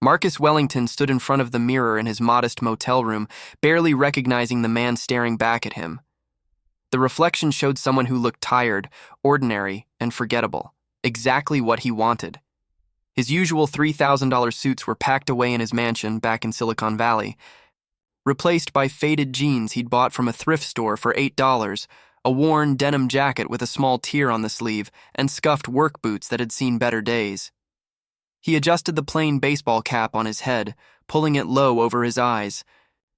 Marcus Wellington stood in front of the mirror in his modest motel room, barely recognizing the man staring back at him. The reflection showed someone who looked tired, ordinary, and forgettable, exactly what he wanted. His usual $3,000 suits were packed away in his mansion back in Silicon Valley, replaced by faded jeans he'd bought from a thrift store for $8, a worn denim jacket with a small tear on the sleeve, and scuffed work boots that had seen better days. He adjusted the plain baseball cap on his head, pulling it low over his eyes.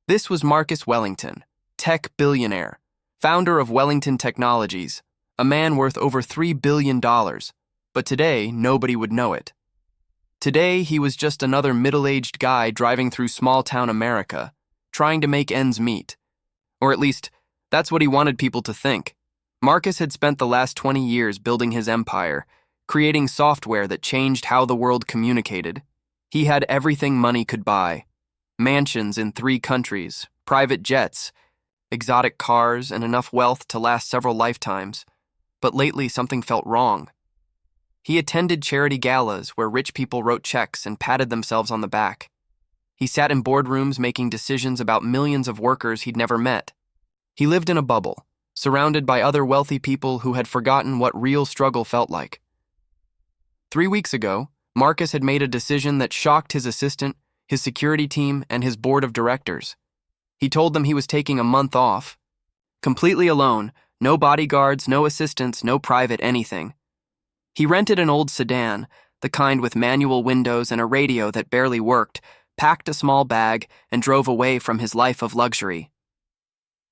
This was Marcus Wellington, tech billionaire, founder of Wellington Technologies, a man worth over $3 billion, but today nobody would know it. Today he was just another middle-aged guy driving through small-town America, trying to make ends meet. Or at least, that's what he wanted people to think. Marcus had spent the last 20 years building his empire, creating software that changed how the world communicated. He had everything money could buy: mansions in 3 countries, private jets, exotic cars, and enough wealth to last several lifetimes. But lately something felt wrong. He attended charity galas where rich people wrote checks and patted themselves on the back. He sat in boardrooms making decisions about millions of workers he'd never met. He lived in a bubble, surrounded by other wealthy people who had forgotten what real struggle felt like. 3 weeks ago, Marcus had made a decision that shocked his assistant, his security team, and his board of directors. He told them he was taking a month off, completely alone, no bodyguards, no assistants, no private anything. He rented an old sedan, the kind with manual windows and a radio that barely worked, packed a small bag, and drove away from his life of luxury.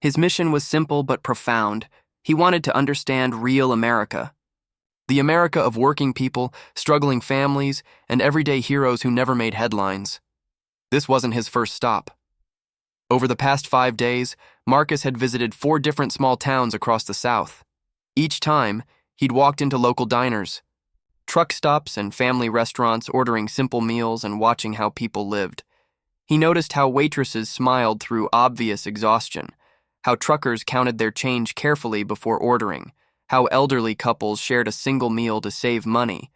His mission was simple but profound. He wanted to understand real America. The America of working people, struggling families, and everyday heroes who never made headlines. This wasn't his first stop. Over the past 5 days, Marcus had visited 4 different small towns across the South. Each time, he'd walked into local diners, truck stops, and family restaurants, ordering simple meals and watching how people lived. He noticed how waitresses smiled through obvious exhaustion, how truckers counted their change carefully before ordering, how elderly couples shared a single meal to save money.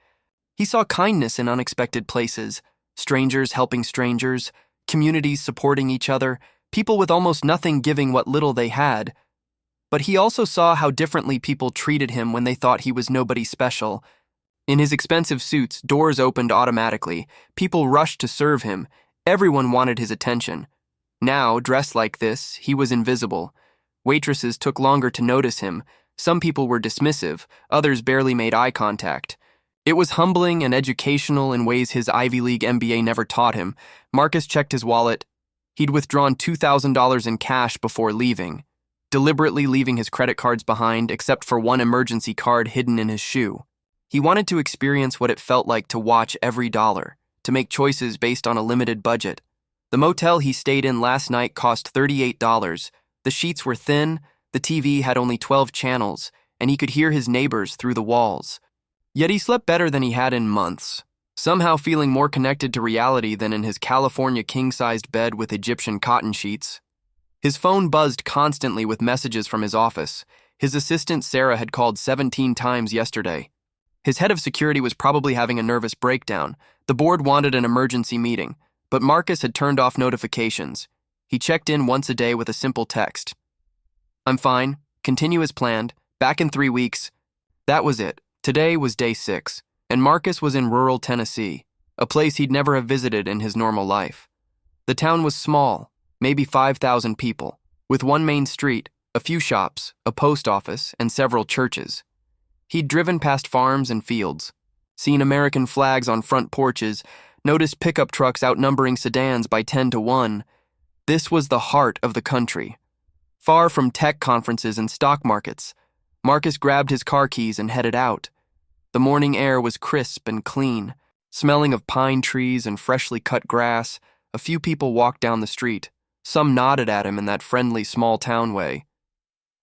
He saw kindness in unexpected places, strangers helping strangers, communities supporting each other, people with almost nothing giving what little they had. But he also saw how differently people treated him when they thought he was nobody special. In his expensive suits, doors opened automatically. People rushed to serve him. Everyone wanted his attention. Now, dressed like this, he was invisible. Waitresses took longer to notice him. Some people were dismissive, others barely made eye contact. It was humbling and educational in ways his Ivy League MBA never taught him. Marcus checked his wallet. He'd withdrawn $2,000 in cash before leaving, deliberately leaving his credit cards behind except for one emergency card hidden in his shoe. He wanted to experience what it felt like to watch every dollar, to make choices based on a limited budget. The motel he stayed in last night cost $38. The sheets were thin, the TV had only 12 channels, and he could hear his neighbors through the walls. Yet he slept better than he had in months, somehow feeling more connected to reality than in his California king-sized bed with Egyptian cotton sheets. His phone buzzed constantly with messages from his office. His assistant Sarah had called 17 times yesterday. His head of security was probably having a nervous breakdown. The board wanted an emergency meeting, but Marcus had turned off notifications. He checked in once a day with a simple text. "I'm fine. Continue as planned. Back in 3 weeks." That was it. Today was day 6, and Marcus was in rural Tennessee, a place he'd never have visited in his normal life. The town was small, maybe 5,000 people, with one main street, a few shops, a post office, and several churches. He'd driven past farms and fields, seen American flags on front porches, noticed pickup trucks outnumbering sedans by 10 to 1. This was the heart of the country. Far from tech conferences and stock markets, Marcus grabbed his car keys and headed out. The morning air was crisp and clean, smelling of pine trees and freshly cut grass. A few people walked down the street. Some nodded at him in that friendly small-town way.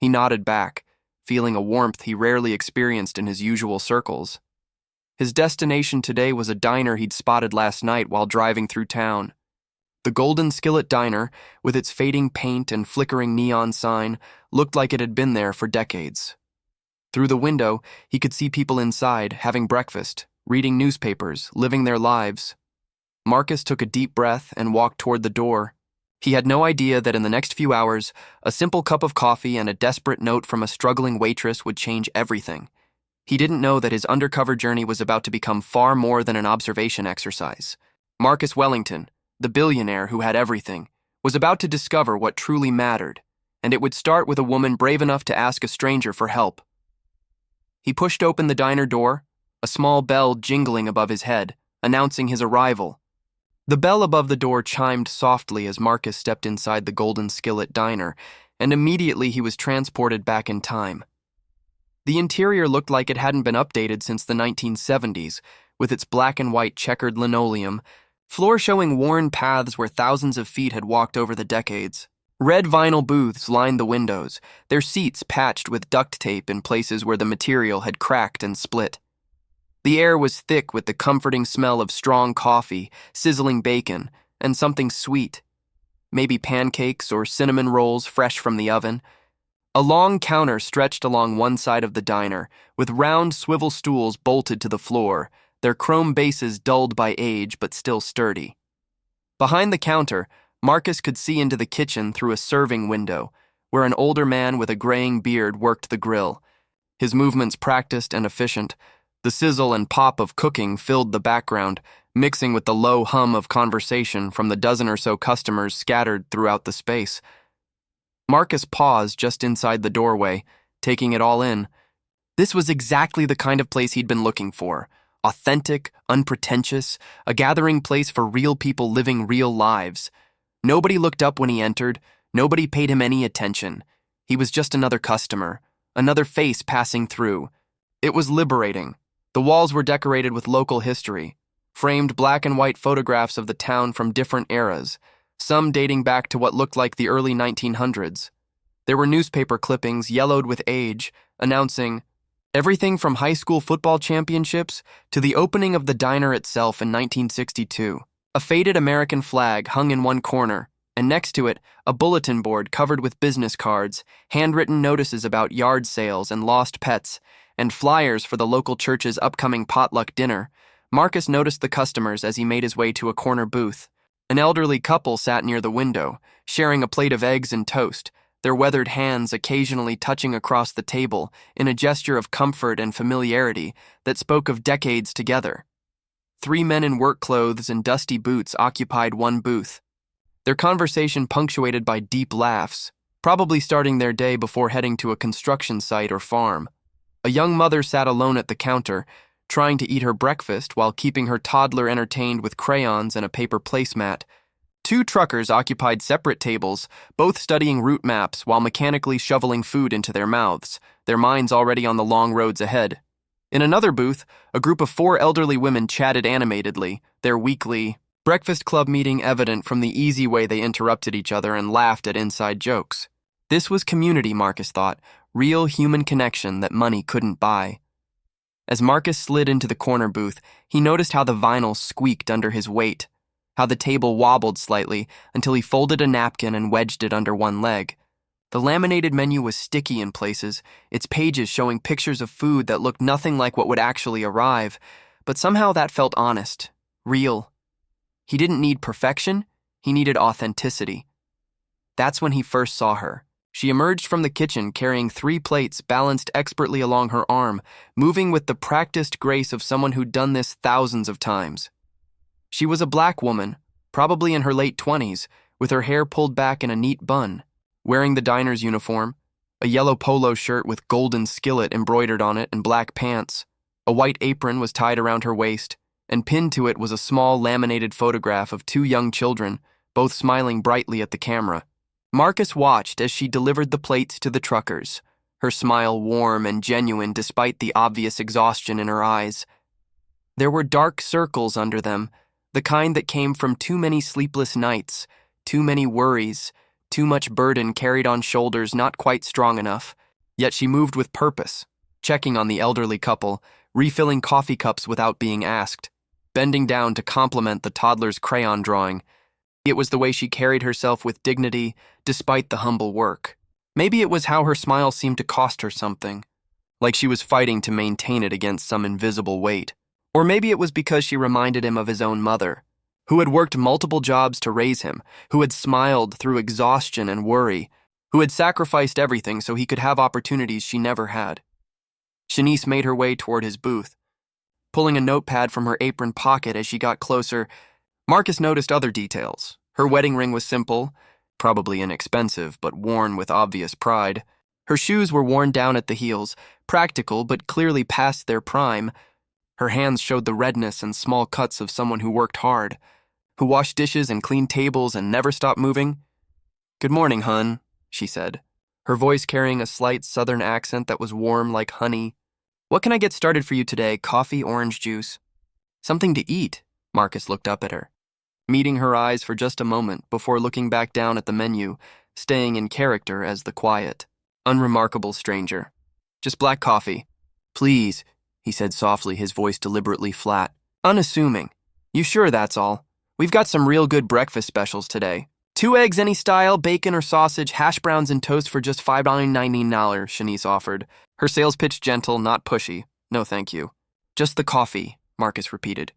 He nodded back, feeling a warmth he rarely experienced in his usual circles. His destination today was a diner he'd spotted last night while driving through town. The Golden Skillet Diner, with its fading paint and flickering neon sign, looked like it had been there for decades. Through the window, he could see people inside, having breakfast, reading newspapers, living their lives. Marcus took a deep breath and walked toward the door. He had no idea that in the next few hours, a simple cup of coffee and a desperate note from a struggling waitress would change everything. He didn't know that his undercover journey was about to become far more than an observation exercise. Marcus Wellington, the billionaire who had everything, was about to discover what truly mattered, and it would start with a woman brave enough to ask a stranger for help. He pushed open the diner door, a small bell jingling above his head, announcing his arrival. The bell above the door chimed softly as Marcus stepped inside the Golden Skillet diner, and immediately he was transported back in time. The interior looked like it hadn't been updated since the 1970s, with its black and white checkered linoleum, floor showing worn paths where thousands of feet had walked over the decades. Red vinyl booths lined the windows, their seats patched with duct tape in places where the material had cracked and split. The air was thick with the comforting smell of strong coffee, sizzling bacon, and something sweet. Maybe pancakes or cinnamon rolls fresh from the oven. A long counter stretched along one side of the diner, with round swivel stools bolted to the floor, their chrome bases dulled by age but still sturdy. Behind the counter, Marcus could see into the kitchen through a serving window, where an older man with a graying beard worked the grill. His movements practiced and efficient. The sizzle and pop of cooking filled the background, mixing with the low hum of conversation from the dozen or so customers scattered throughout the space. Marcus paused just inside the doorway, taking it all in. This was exactly the kind of place he'd been looking for. Authentic, unpretentious, a gathering place for real people living real lives. Nobody looked up when he entered. Nobody paid him any attention. He was just another customer, another face passing through. It was liberating. The walls were decorated with local history, framed black and white photographs of the town from different eras, some dating back to what looked like the early 1900s. There were newspaper clippings yellowed with age, announcing everything from high school football championships to the opening of the diner itself in 1962. A faded American flag hung in one corner, and next to it, a bulletin board covered with business cards, handwritten notices about yard sales and lost pets, and flyers for the local church's upcoming potluck dinner. Marcus noticed the customers as he made his way to a corner booth. An elderly couple sat near the window, sharing a plate of eggs and toast, their weathered hands occasionally touching across the table in a gesture of comfort and familiarity that spoke of decades together. 3 men in work clothes and dusty boots occupied one booth, their conversation punctuated by deep laughs, probably starting their day before heading to a construction site or farm. A young mother sat alone at the counter, trying to eat her breakfast while keeping her toddler entertained with crayons and a paper placemat. 2 truckers occupied separate tables, both studying route maps while mechanically shoveling food into their mouths, their minds already on the long roads ahead. In another booth, a group of 4 elderly women chatted animatedly, their weekly breakfast club meeting evident from the easy way they interrupted each other and laughed at inside jokes. This was community, Marcus thought, real human connection that money couldn't buy. As Marcus slid into the corner booth, he noticed how the vinyl squeaked under his weight, how the table wobbled slightly until he folded a napkin and wedged it under one leg. The laminated menu was sticky in places, its pages showing pictures of food that looked nothing like what would actually arrive, but somehow that felt honest, real. He didn't need perfection, he needed authenticity. That's when he first saw her. She emerged from the kitchen carrying 3 plates balanced expertly along her arm, moving with the practiced grace of someone who'd done this thousands of times. She was a black woman, probably in her late 20s, with her hair pulled back in a neat bun, wearing the diner's uniform, a yellow polo shirt with Golden Skillet embroidered on it and black pants. A white apron was tied around her waist, and pinned to it was a small laminated photograph of 2 young children, both smiling brightly at the camera. Marcus watched as she delivered the plates to the truckers, her smile warm and genuine despite the obvious exhaustion in her eyes. There were dark circles under them, the kind that came from too many sleepless nights, too many worries, too much burden carried on shoulders not quite strong enough. Yet she moved with purpose, checking on the elderly couple, refilling coffee cups without being asked, bending down to compliment the toddler's crayon drawing. It was the way she carried herself with dignity, despite the humble work. Maybe it was how her smile seemed to cost her something, like she was fighting to maintain it against some invisible weight. Or maybe it was because she reminded him of his own mother, who had worked multiple jobs to raise him, who had smiled through exhaustion and worry, who had sacrificed everything so he could have opportunities she never had. Shanice made her way toward his booth. Pulling a notepad from her apron pocket as she got closer, Marcus noticed other details. Her wedding ring was simple, probably inexpensive, but worn with obvious pride. Her shoes were worn down at the heels, practical but clearly past their prime. Her hands showed the redness and small cuts of someone who worked hard, who washed dishes and cleaned tables and never stopped moving. "Good morning, hun," she said, her voice carrying a slight southern accent that was warm like honey. "What can I get started for you today? Coffee, orange juice?" "Something to eat." Marcus looked up at her, meeting her eyes for just a moment before looking back down at the menu, staying in character as the quiet, unremarkable stranger. "Just black coffee." "Please," he said softly, his voice deliberately flat. "Unassuming. You sure that's all? We've got some real good breakfast specials today. 2 eggs any style, bacon or sausage, hash browns and toast for just $5.99, Shanice offered. Her sales pitch gentle, not pushy. "No, thank you." "Just the coffee," Marcus repeated.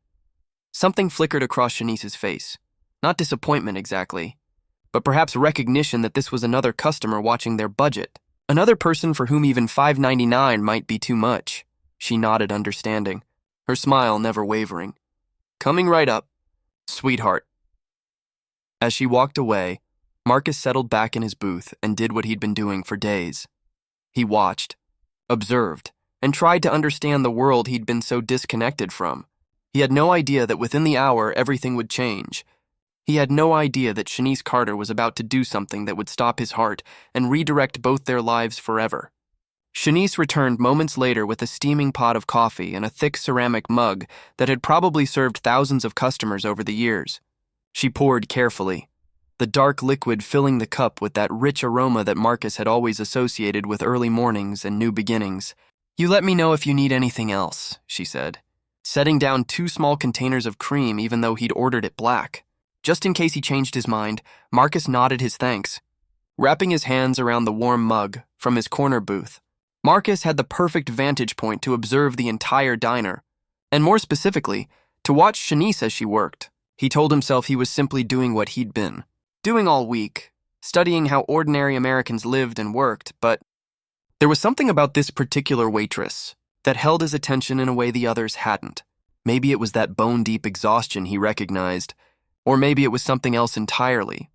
Something flickered across Shanice's face. Not disappointment exactly, but perhaps recognition that this was another customer watching their budget. Another person for whom even $5.99 might be too much. She nodded, understanding, her smile never wavering. "Coming right up, sweetheart." As she walked away, Marcus settled back in his booth and did what he'd been doing for days. He watched, observed, and tried to understand the world he'd been so disconnected from. He had no idea that within the hour everything would change. He had no idea that Shanice Carter was about to do something that would stop his heart and redirect both their lives forever. Shanice returned moments later with a steaming pot of coffee and a thick ceramic mug that had probably served thousands of customers over the years. She poured carefully, the dark liquid filling the cup with that rich aroma that Marcus had always associated with early mornings and new beginnings. "You let me know if you need anything else," she said, setting down 2 small containers of cream even though he'd ordered it black. Just in case he changed his mind, Marcus nodded his thanks. Wrapping his hands around the warm mug from his corner booth, Marcus had the perfect vantage point to observe the entire diner, and more specifically, to watch Shanice as she worked. He told himself he was simply doing what he'd been doing all week, studying how ordinary Americans lived and worked, but there was something about this particular waitress that held his attention in a way the others hadn't. Maybe it was that bone-deep exhaustion he recognized, or maybe it was something else entirely.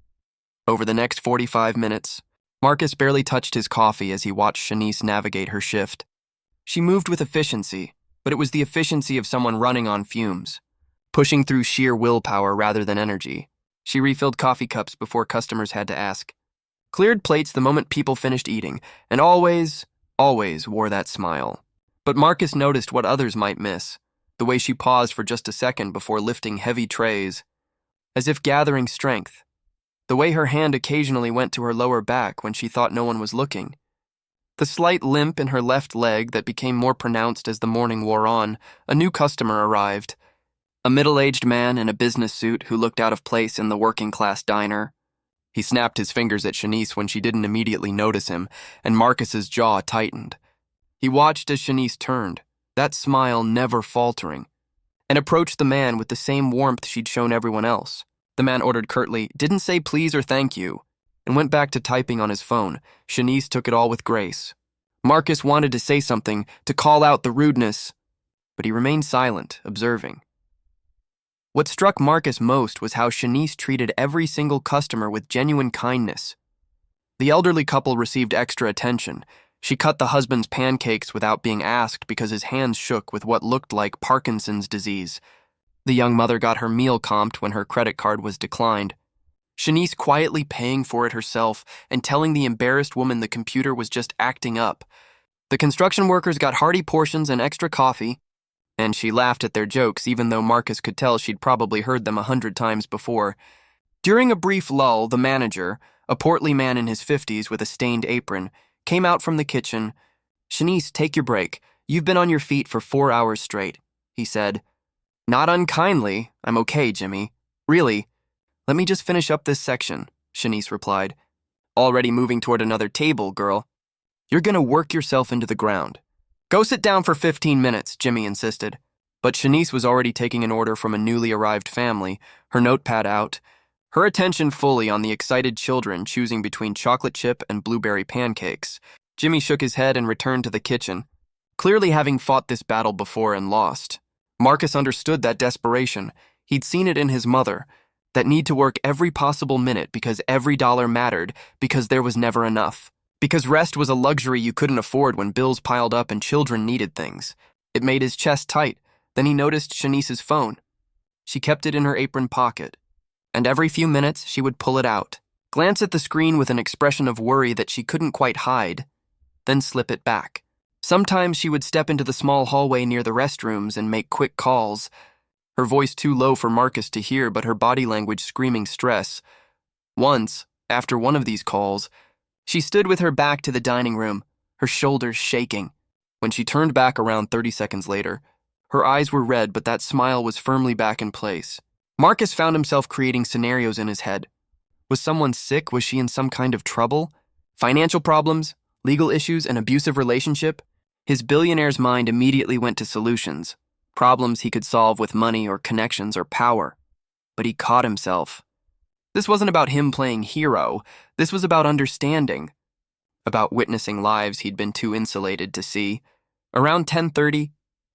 Over the next 45 minutes, Marcus barely touched his coffee as he watched Shanice navigate her shift. She moved with efficiency, but it was the efficiency of someone running on fumes, pushing through sheer willpower rather than energy. She refilled coffee cups before customers had to ask, cleared plates the moment people finished eating, and always wore that smile. But Marcus noticed what others might miss, the way she paused for just a second before lifting heavy trays, as if gathering strength, the way her hand occasionally went to her lower back when she thought no one was looking, the slight limp in her left leg that became more pronounced as the morning wore on. A new customer arrived, a middle-aged man in a business suit who looked out of place in the working-class diner. He snapped his fingers at Shanice when she didn't immediately notice him, and Marcus's jaw tightened. He watched as Shanice turned, that smile never faltering, and approached the man with the same warmth she'd shown everyone else. The man ordered curtly, didn't say please or thank you, and went back to typing on his phone. Shanice took it all with grace. Marcus wanted to say something, to call out the rudeness, but he remained silent, observing. What struck Marcus most was how Shanice treated every single customer with genuine kindness. The elderly couple received extra attention. She cut the husband's pancakes without being asked because his hands shook with what looked like Parkinson's disease. The young mother got her meal comped when her credit card was declined. Shanice quietly paying for it herself and telling the embarrassed woman the computer was just acting up. The construction workers got hearty portions and extra coffee, and she laughed at their jokes even though Marcus could tell she'd probably heard them 100 times before. During a brief lull, the manager, a portly man in his 50s with a stained apron, came out from the kitchen. "Shanice, take your break. You've been on your feet for 4 hours straight," he said. "Not unkindly. I'm okay, Jimmy. Really. Let me just finish up this section," Shanice replied. "Already moving toward another table, girl. You're gonna work yourself into the ground." "Go sit down for 15 minutes, Jimmy insisted. But Shanice was already taking an order from a newly arrived family, her notepad out, her attention fully on the excited children choosing between chocolate chip and blueberry pancakes. Jimmy shook his head and returned to the kitchen, clearly having fought this battle before and lost. Marcus understood that desperation. He'd seen it in his mother, that need to work every possible minute because every dollar mattered, because there was never enough. Because rest was a luxury you couldn't afford when bills piled up and children needed things. It made his chest tight. Then he noticed Shanice's phone. She kept it in her apron pocket, and every few minutes she would pull it out, glance at the screen with an expression of worry that she couldn't quite hide, then slip it back. Sometimes she would step into the small hallway near the restrooms and make quick calls, her voice too low for Marcus to hear but her body language screaming stress. Once, after one of these calls, she stood with her back to the dining room, her shoulders shaking. When she turned back around 30 seconds later, her eyes were red, but that smile was firmly back in place. Marcus found himself creating scenarios in his head. Was someone sick? Was she in some kind of trouble? Financial problems? Legal issues? An abusive relationship? His billionaire's mind immediately went to solutions, problems he could solve with money or connections or power. But he caught himself. This wasn't about him playing hero. This was about understanding, about witnessing lives he'd been too insulated to see. Around 10:30,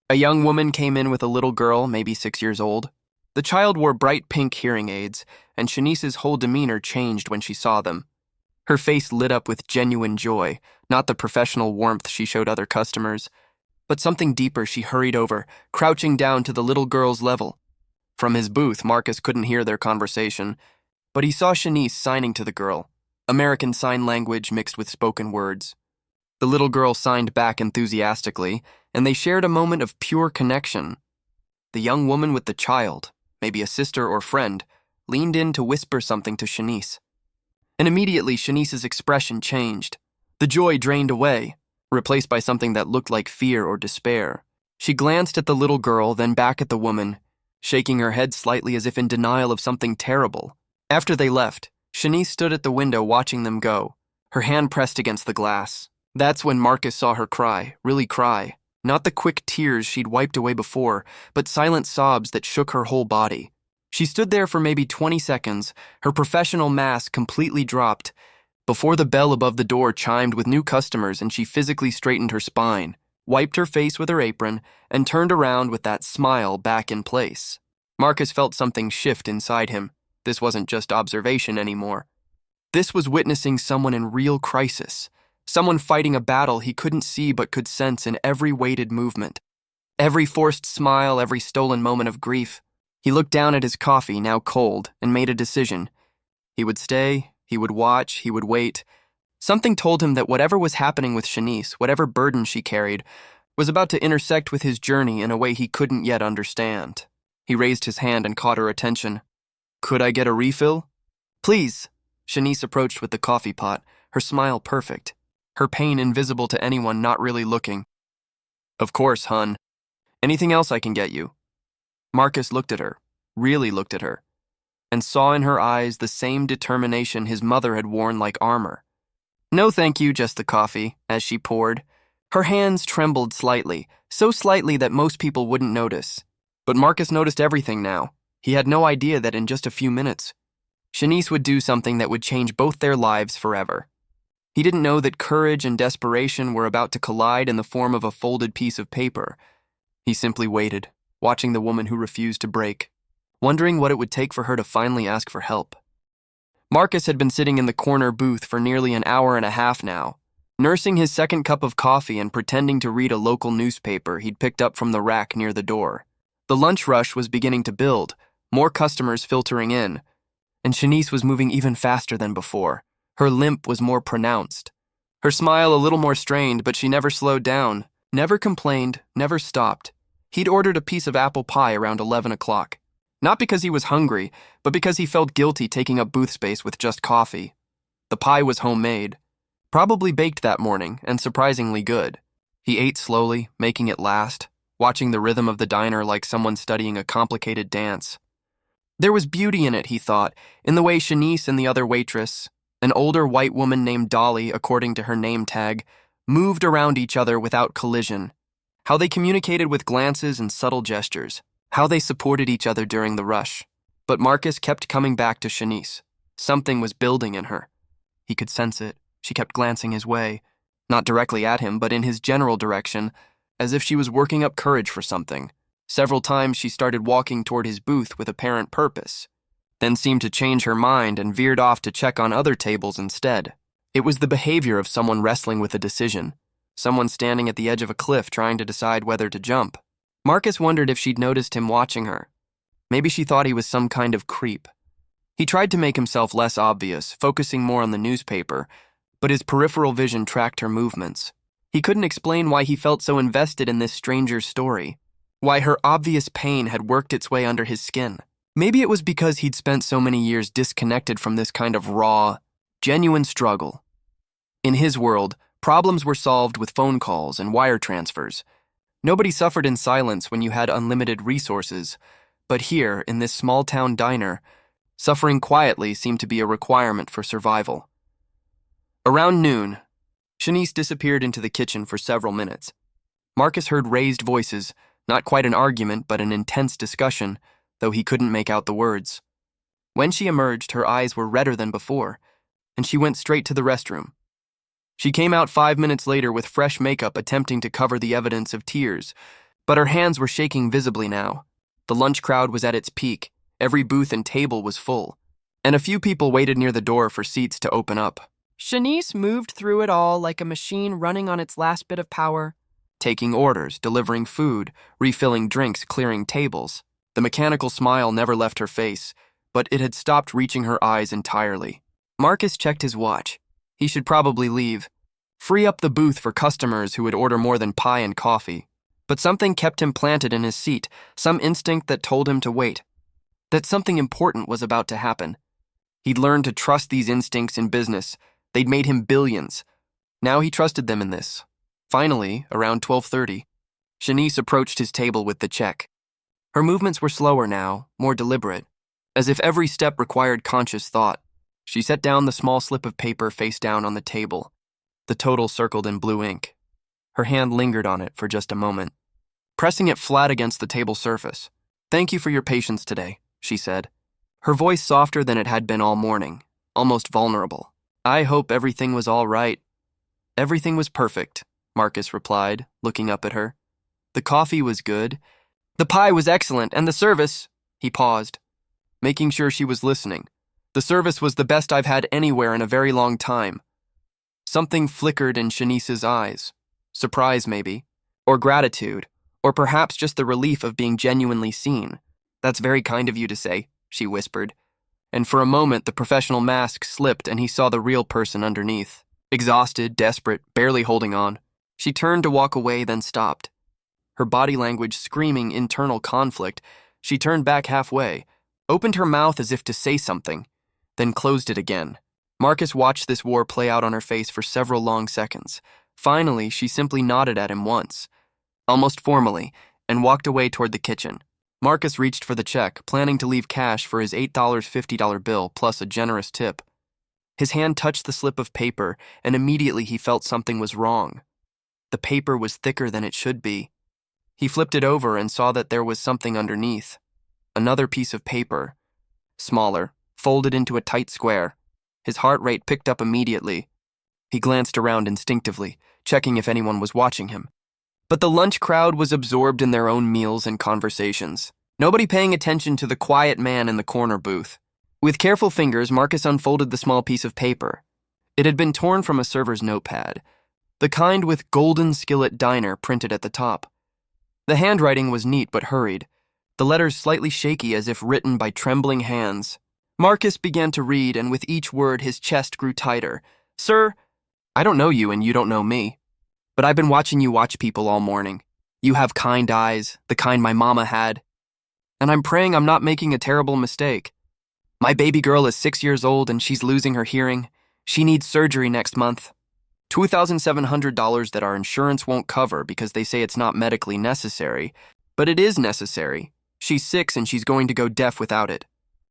a young woman came in with a little girl, maybe 6 years old. The child wore bright pink hearing aids, and Shanice's whole demeanor changed when she saw them. Her face lit up with genuine joy, not the professional warmth she showed other customers, but something deeper. She hurried over, crouching down to the little girl's level. From his booth, Marcus couldn't hear their conversation, but he saw Shanice signing to the girl, American Sign Language mixed with spoken words. The little girl signed back enthusiastically, and they shared a moment of pure connection. The young woman with the child, maybe a sister or friend, leaned in to whisper something to Shanice. And immediately Shanice's expression changed. The joy drained away, replaced by something that looked like fear or despair. She glanced at the little girl, then back at the woman, shaking her head slightly as if in denial of something terrible. After they left, Shanice stood at the window watching them go, her hand pressed against the glass. That's when Marcus saw her cry, really cry. Not the quick tears she'd wiped away before, but silent sobs that shook her whole body. She stood there for maybe 20 seconds, her professional mask completely dropped, before the bell above the door chimed with new customers and she physically straightened her spine, wiped her face with her apron, and turned around with that smile back in place. Marcus felt something shift inside him. This wasn't just observation anymore. This was witnessing someone in real crisis. Someone fighting a battle he couldn't see but could sense in every weighted movement, every forced smile, every stolen moment of grief. He looked down at his coffee, now cold, and made a decision. He would stay, he would watch, he would wait. Something told him that whatever was happening with Shanice, whatever burden she carried, was about to intersect with his journey in a way he couldn't yet understand. He raised his hand and caught her attention. "Could I get a refill?" "Please." Shanice approached with the coffee pot, her smile perfect, her pain invisible to anyone not really looking. "Of course, hun. Anything else I can get you?" Marcus looked at her, really looked at her, and saw in her eyes the same determination his mother had worn like armor. "No thank you, just the coffee," as she poured. Her hands trembled slightly, so slightly that most people wouldn't notice. But Marcus noticed everything now. He had no idea that in just a few minutes, Shanice would do something that would change both their lives forever. He didn't know that courage and desperation were about to collide in the form of a folded piece of paper. He simply waited, watching the woman who refused to break, wondering what it would take for her to finally ask for help. Marcus had been sitting in the corner booth for nearly an hour and a half now, nursing his second cup of coffee and pretending to read a local newspaper he'd picked up from the rack near the door. The lunch rush was beginning to build, more customers filtering in, and Shanice was moving even faster than before. Her limp was more pronounced, her smile a little more strained, but she never slowed down, never complained, never stopped. He'd ordered a piece of apple pie around 11 o'clock. Not because he was hungry, but because he felt guilty taking up booth space with just coffee. The pie was homemade, probably baked that morning, and surprisingly good. He ate slowly, making it last, watching the rhythm of the diner like someone studying a complicated dance. There was beauty in it, he thought, in the way Shanice and the other waitress, an older white woman named Dolly, according to her name tag, moved around each other without collision. how they communicated with glances and subtle gestures, how they supported each other during the rush. But Marcus kept coming back to Shanice. Something was building in her. He could sense it. She kept glancing his way, not directly at him, but in his general direction, as if she was working up courage for something. Several times she started walking toward his booth with apparent purpose, then seemed to change her mind and veered off to check on other tables instead. It was the behavior of someone wrestling with a decision, someone standing at the edge of a cliff trying to decide whether to jump. Marcus wondered if she'd noticed him watching her. Maybe she thought he was some kind of creep. He tried to make himself less obvious, focusing more on the newspaper, but his peripheral vision tracked her movements. He couldn't explain why he felt so invested in this stranger's story, why her obvious pain had worked its way under his skin. Maybe it was because he'd spent so many years disconnected from this kind of raw, genuine struggle. In his world, problems were solved with phone calls and wire transfers. Nobody suffered in silence when you had unlimited resources, but here, in this small-town diner, suffering quietly seemed to be a requirement for survival. Around noon, Shanice disappeared into the kitchen for several minutes. Marcus heard raised voices, not quite an argument, but an intense discussion, though he couldn't make out the words. When she emerged, her eyes were redder than before, and she went straight to the restroom. She came out 5 minutes later with fresh makeup attempting to cover the evidence of tears, but her hands were shaking visibly now. The lunch crowd was at its peak, every booth and table was full, and a few people waited near the door for seats to open up. Shanice moved through it all like a machine running on its last bit of power. Taking orders, delivering food, refilling drinks, clearing tables. The mechanical smile never left her face, but it had stopped reaching her eyes entirely. Marcus checked his watch. He should probably leave. Free up the booth for customers who would order more than pie and coffee. But something kept him planted in his seat, some instinct that told him to wait. That something important was about to happen. He'd learned to trust these instincts in business. They'd made him billions. Now he trusted them in this. Finally, around 12:30, Shanice approached his table with the check. Her movements were slower now, more deliberate, as if every step required conscious thought. She set down the small slip of paper face down on the table, the total circled in blue ink. Her hand lingered on it for just a moment, pressing it flat against the table surface. "Thank you for your patience today," she said, her voice softer than it had been all morning, almost vulnerable. "I hope everything was all right." "Everything was perfect," Marcus replied, looking up at her. "The coffee was good. The pie was excellent, and the service—" He paused, making sure she was listening. "The service was the best I've had anywhere in a very long time." Something flickered in Shanice's eyes. Surprise, maybe, or gratitude, or perhaps just the relief of being genuinely seen. "That's very kind of you to say," she whispered. And for a moment, the professional mask slipped and he saw the real person underneath. Exhausted, desperate, barely holding on. She turned to walk away, then stopped. Her body language screaming internal conflict, she turned back halfway, opened her mouth as if to say something, then closed it again. Marcus watched this war play out on her face for several long seconds. Finally, she simply nodded at him once, almost formally, and walked away toward the kitchen. Marcus reached for the check, planning to leave cash for his $8.50 bill plus a generous tip. His hand touched the slip of paper, and immediately he felt something was wrong. The paper was thicker than it should be. He flipped it over and saw that there was something underneath. Another piece of paper, smaller, folded into a tight square. His heart rate picked up immediately. He glanced around instinctively, checking if anyone was watching him. But the lunch crowd was absorbed in their own meals and conversations, nobody paying attention to the quiet man in the corner booth. With careful fingers, Marcus unfolded the small piece of paper. It had been torn from a server's notepad, the kind with Golden Skillet Diner printed at the top. The handwriting was neat but hurried, the letters slightly shaky as if written by trembling hands. Marcus began to read, and with each word his chest grew tighter. "Sir, I don't know you and you don't know me, but I've been watching you watch people all morning. You have kind eyes, the kind my mama had. And I'm praying I'm not making a terrible mistake. My baby girl is 6 years old and she's losing her hearing. She needs surgery next month. $2,700 that our insurance won't cover because they say it's not medically necessary, but it is necessary. She's 6 and she's going to go deaf without it.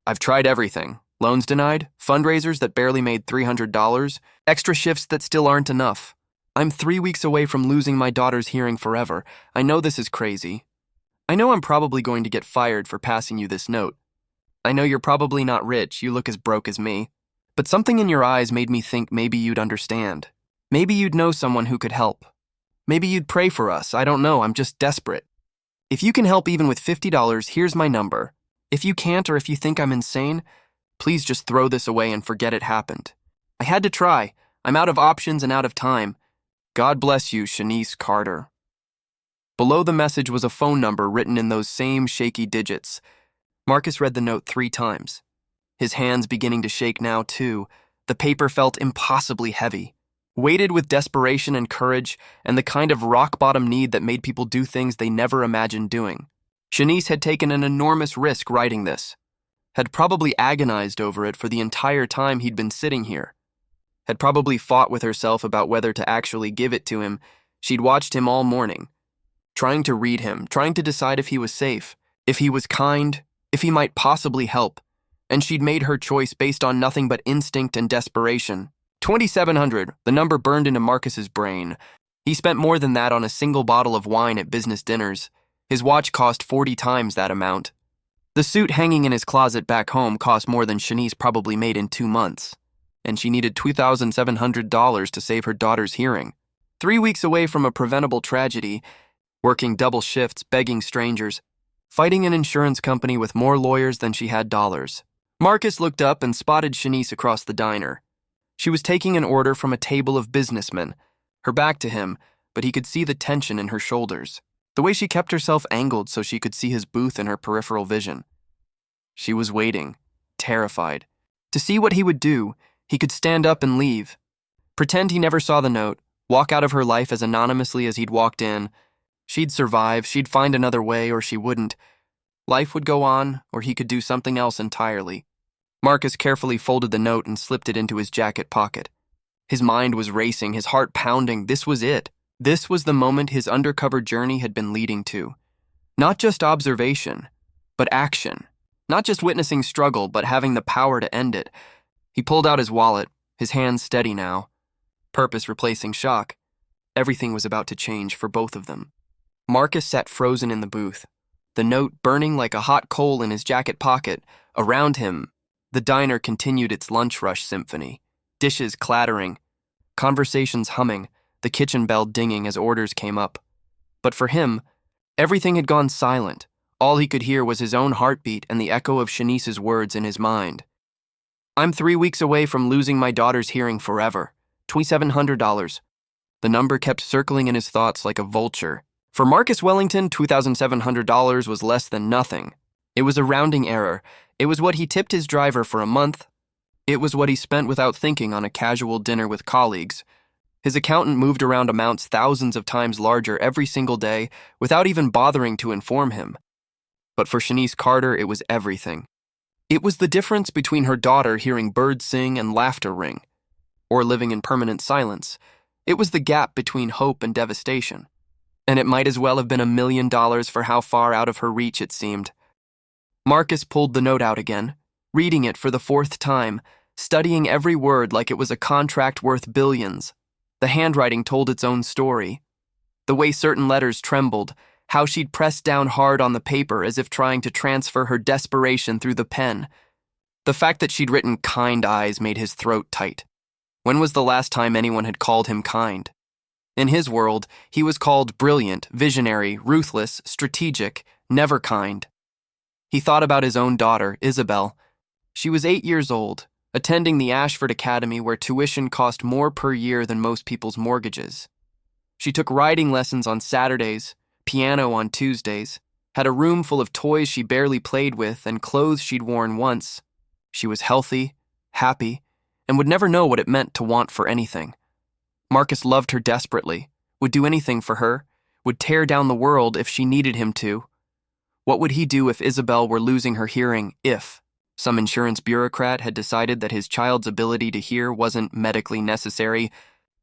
I've tried everything. Loans denied, fundraisers that barely made $300, extra shifts that still aren't enough. I'm 3 weeks away from losing my daughter's hearing forever. I know this is crazy. I know I'm probably going to get fired for passing you this note. I know you're probably not rich, you look as broke as me. But something in your eyes made me think maybe you'd understand. Maybe you'd know someone who could help. Maybe you'd pray for us, I don't know, I'm just desperate. If you can help even with $50, here's my number. If you can't or if you think I'm insane, please just throw this away and forget it happened. I had to try. I'm out of options and out of time. God bless you, Shanice Carter. Below the message was a phone number written in those same shaky digits. Marcus read the note 3 times. His hands beginning to shake now, too. The paper felt impossibly heavy. Weighted with desperation and courage and the kind of rock-bottom need that made people do things they never imagined doing. Shanice had taken an enormous risk writing this. Had probably agonized over it for the entire time he'd been sitting here. Had probably fought with herself about whether to actually give it to him. She'd watched him all morning. Trying to read him, trying to decide if he was safe, if he was kind, if he might possibly help. And she'd made her choice based on nothing but instinct and desperation. 2,700, the number burned into Marcus's brain. He spent more than that on a single bottle of wine at business dinners. His watch cost 40 times that amount. The suit hanging in his closet back home cost more than Shanice probably made in 2 months. And she needed $2,700 to save her daughter's hearing. 3 weeks away from a preventable tragedy, working double shifts, begging strangers, fighting an insurance company with more lawyers than she had dollars. Marcus looked up and spotted Shanice across the diner. She was taking an order from a table of businessmen, her back to him, but he could see the tension in her shoulders, the way she kept herself angled so she could see his booth in her peripheral vision. She was waiting, terrified, to see what he would do. He could stand up and leave, pretend he never saw the note, walk out of her life as anonymously as he'd walked in. She'd survive, she'd find another way, or she wouldn't. Life would go on, or he could do something else entirely. Marcus carefully folded the note and slipped it into his jacket pocket. His mind was racing, his heart pounding. This was it. This was the moment his undercover journey had been leading to. Not just observation, but action. Not just witnessing struggle, but having the power to end it. He pulled out his wallet, his hands steady now. Purpose replacing shock. Everything was about to change for both of them. Marcus sat frozen in the booth, the note burning like a hot coal in his jacket pocket. Around him, the diner continued its lunch rush symphony, dishes clattering, conversations humming, the kitchen bell dinging as orders came up. But for him, everything had gone silent. All he could hear was his own heartbeat and the echo of Shanice's words in his mind. I'm 3 weeks away from losing my daughter's hearing forever. $2,700. The number kept circling in his thoughts like a vulture. For Marcus Wellington, $2,700 was less than nothing. It was a rounding error. It was what he tipped his driver for a month. It was what he spent without thinking on a casual dinner with colleagues. His accountant moved around amounts thousands of times larger every single day without even bothering to inform him. But for Shanice Carter, it was everything. It was the difference between her daughter hearing birds sing and laughter ring, or living in permanent silence. It was the gap between hope and devastation. And it might as well have been $1 million for how far out of her reach it seemed. Marcus pulled the note out again, reading it for the 4th time, studying every word like it was a contract worth billions. The handwriting told its own story. The way certain letters trembled, how she'd pressed down hard on the paper as if trying to transfer her desperation through the pen. The fact that she'd written kind eyes made his throat tight. When was the last time anyone had called him kind? In his world, he was called brilliant, visionary, ruthless, strategic, never kind. He thought about his own daughter, Isabel. She was 8 years old, attending the Ashford Academy where tuition cost more per year than most people's mortgages. She took riding lessons on Saturdays, piano on Tuesdays, had a room full of toys she barely played with and clothes she'd worn once. She was healthy, happy, and would never know what it meant to want for anything. Marcus loved her desperately, would do anything for her, would tear down the world if she needed him to. What would he do if Isabel were losing her hearing if some insurance bureaucrat had decided that his child's ability to hear wasn't medically necessary?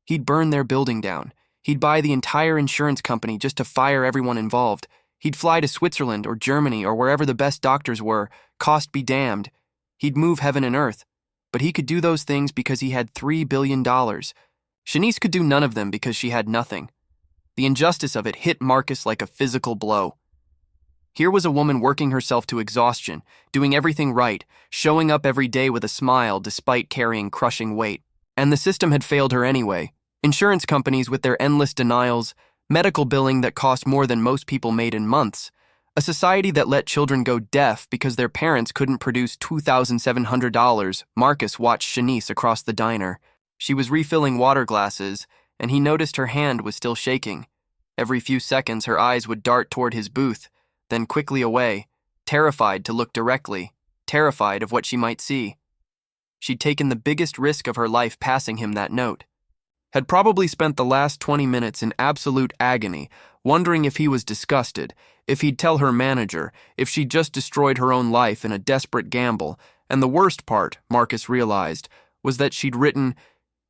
He'd burn their building down. He'd buy the entire insurance company just to fire everyone involved. He'd fly to Switzerland or Germany or wherever the best doctors were, cost be damned. He'd move heaven and earth. But he could do those things because he had $3 billion. Shanice could do none of them because she had nothing. The injustice of it hit Marcus like a physical blow. Here was a woman working herself to exhaustion, doing everything right, showing up every day with a smile despite carrying crushing weight. And the system had failed her anyway. Insurance companies with their endless denials, medical billing that cost more than most people made in months, a society that let children go deaf because their parents couldn't produce $2,700. Marcus watched Shanice across the diner. She was refilling water glasses, and he noticed her hand was still shaking. Every few seconds, her eyes would dart toward his booth, then quickly away, terrified to look directly, terrified of what she might see. She'd taken the biggest risk of her life passing him that note. Had probably spent the last 20 minutes in absolute agony, wondering if he was disgusted, if he'd tell her manager, if she'd just destroyed her own life in a desperate gamble. And the worst part, Marcus realized, was that she'd written,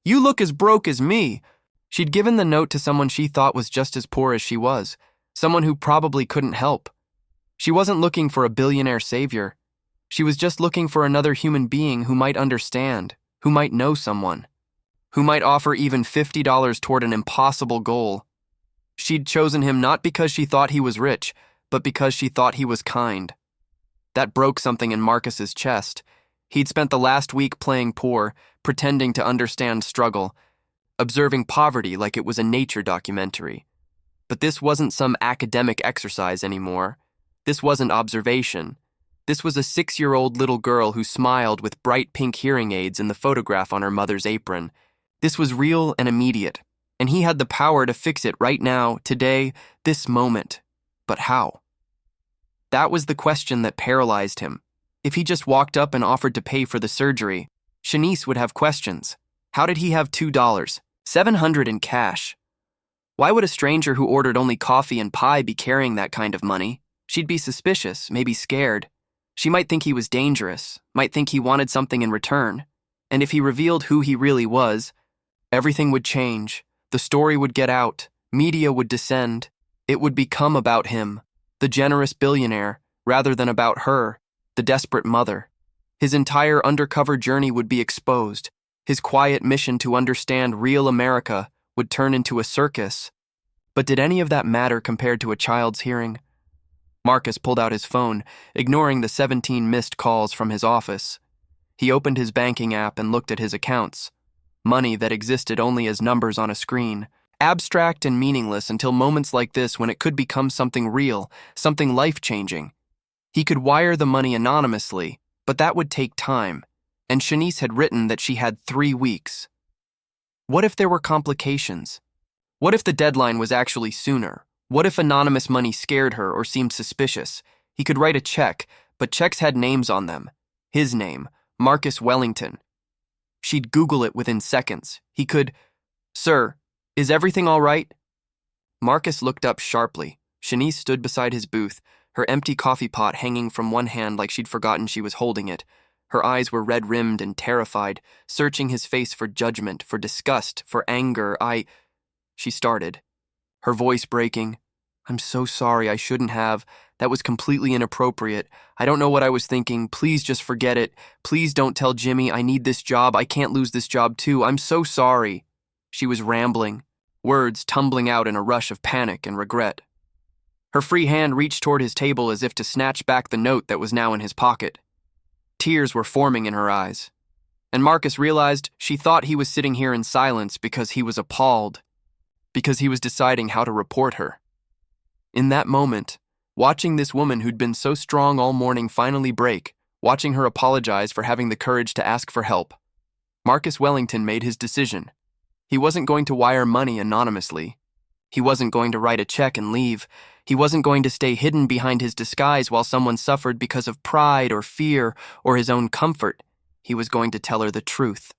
"You look as broke as me." She'd given the note to someone she thought was just as poor as she was, someone who probably couldn't help. She wasn't looking for a billionaire savior. She was just looking for another human being who might understand, who might know someone, who might offer even $50 toward an impossible goal. She'd chosen him not because she thought he was rich, but because she thought he was kind. That broke something in Marcus's chest. He'd spent the last week playing poor, pretending to understand struggle, observing poverty like it was a nature documentary. But this wasn't some academic exercise anymore. This wasn't observation. This was a 6-year-old little girl who smiled with bright pink hearing aids in the photograph on her mother's apron. This was real and immediate, and he had the power to fix it right now, today, this moment. But how? That was the question that paralyzed him. If he just walked up and offered to pay for the surgery, Shanice would have questions. How did he have $2, $700 in cash? Why would a stranger who ordered only coffee and pie be carrying that kind of money? She'd be suspicious, maybe scared. She might think he was dangerous, might think he wanted something in return. And if he revealed who he really was, everything would change. The story would get out. Media would descend. It would become about him, the generous billionaire, rather than about her, the desperate mother. His entire undercover journey would be exposed. His quiet mission to understand real America would turn into a circus. But did any of that matter compared to a child's hearing? Marcus pulled out his phone, ignoring the 17 missed calls from his office. He opened his banking app and looked at his accounts. Money that existed only as numbers on a screen. Abstract and meaningless until moments like this when it could become something real, something life-changing. He could wire the money anonymously, but that would take time, and Shanice had written that she had 3 weeks. What if there were complications? What if the deadline was actually sooner? What if anonymous money scared her or seemed suspicious? He could write a check, but checks had names on them. His name, Marcus Wellington. She'd Google it within seconds. He could, "Sir, is everything all right?" Marcus looked up sharply. Shanice stood beside his booth, her empty coffee pot hanging from one hand like she'd forgotten she was holding it. Her eyes were red-rimmed and terrified, searching his face for judgment, for disgust, for anger. She started, her voice breaking. "I'm so sorry, I shouldn't have. That was completely inappropriate. I don't know what I was thinking. Please just forget it. Please don't tell Jimmy. I need this job. I can't lose this job too. I'm so sorry." She was rambling, words tumbling out in a rush of panic and regret. Her free hand reached toward his table as if to snatch back the note that was now in his pocket. Tears were forming in her eyes. And Marcus realized she thought he was sitting here in silence because he was appalled, because he was deciding how to report her. In that moment, watching this woman who'd been so strong all morning finally break, watching her apologize for having the courage to ask for help, Marcus Wellington made his decision. He wasn't going to wire money anonymously. He wasn't going to write a check and leave. He wasn't going to stay hidden behind his disguise while someone suffered because of pride or fear or his own comfort. He was going to tell her the truth.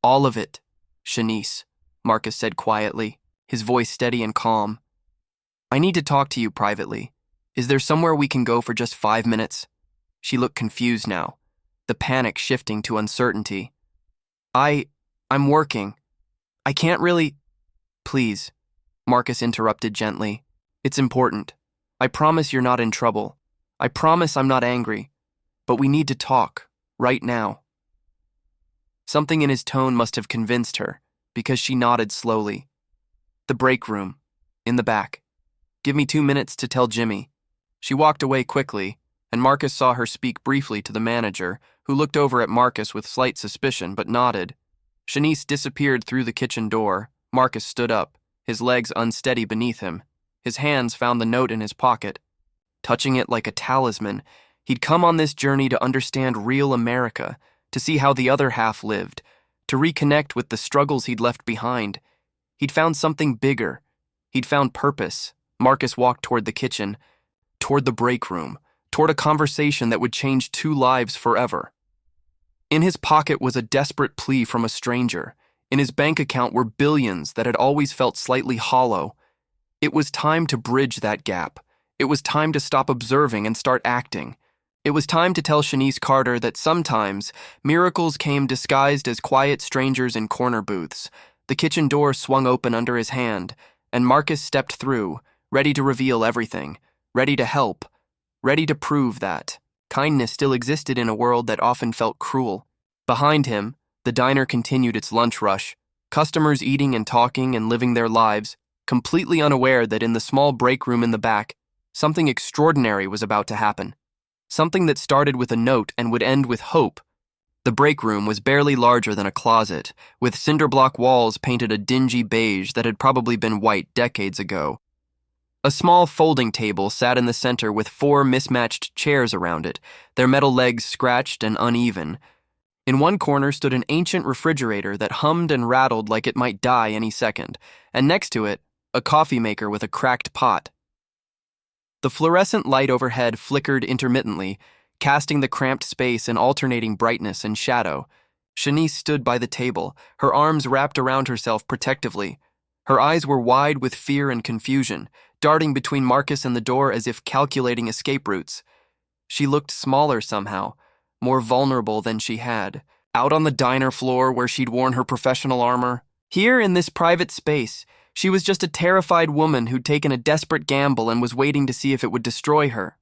"All of it, Shanice," Marcus said quietly, his voice steady and calm. "I need to talk to you privately. Is there somewhere we can go for just 5 minutes?" She looked confused now, the panic shifting to uncertainty. I'm working. I can't really—" "Please," Marcus interrupted gently. "It's important. I promise you're not in trouble. I promise I'm not angry. But we need to talk, right now." Something in his tone must have convinced her, because she nodded slowly. The break room, in the back. Give me 2 minutes to tell Jimmy. She walked away quickly, and Marcus saw her speak briefly to the manager, who looked over at Marcus with slight suspicion but nodded. Shanice disappeared through the kitchen door. Marcus stood up, his legs unsteady beneath him. His hands found the note in his pocket. Touching it like a talisman, he'd come on this journey to understand real America, to see how the other half lived, to reconnect with the struggles he'd left behind. He'd found something bigger. He'd found purpose. Marcus walked toward the kitchen, toward the break room, toward a conversation that would change 2 lives forever. In his pocket was a desperate plea from a stranger. In his bank account were billions that had always felt slightly hollow. It was time to bridge that gap. It was time to stop observing and start acting. It was time to tell Shanice Carter that sometimes miracles came disguised as quiet strangers in corner booths. The kitchen door swung open under his hand, and Marcus stepped through, ready to reveal everything, ready to help, ready to prove that kindness still existed in a world that often felt cruel. Behind him, the diner continued its lunch rush, customers eating and talking and living their lives, completely unaware that in the small break room in the back, something extraordinary was about to happen. Something that started with a note and would end with hope. The break room was barely larger than a closet, with cinder block walls painted a dingy beige that had probably been white decades ago. A small folding table sat in the center with 4 mismatched chairs around it, their metal legs scratched and uneven. In one corner stood an ancient refrigerator that hummed and rattled like it might die any second, and next to it, a coffee maker with a cracked pot. The fluorescent light overhead flickered intermittently, casting the cramped space in alternating brightness and shadow. Shanice stood by the table, her arms wrapped around herself protectively. Her eyes were wide with fear and confusion, darting between Marcus and the door as if calculating escape routes. She looked smaller somehow, more vulnerable than she had. Out on the diner floor where she'd worn her professional armor. Here in this private space, she was just a terrified woman who'd taken a desperate gamble and was waiting to see if it would destroy her.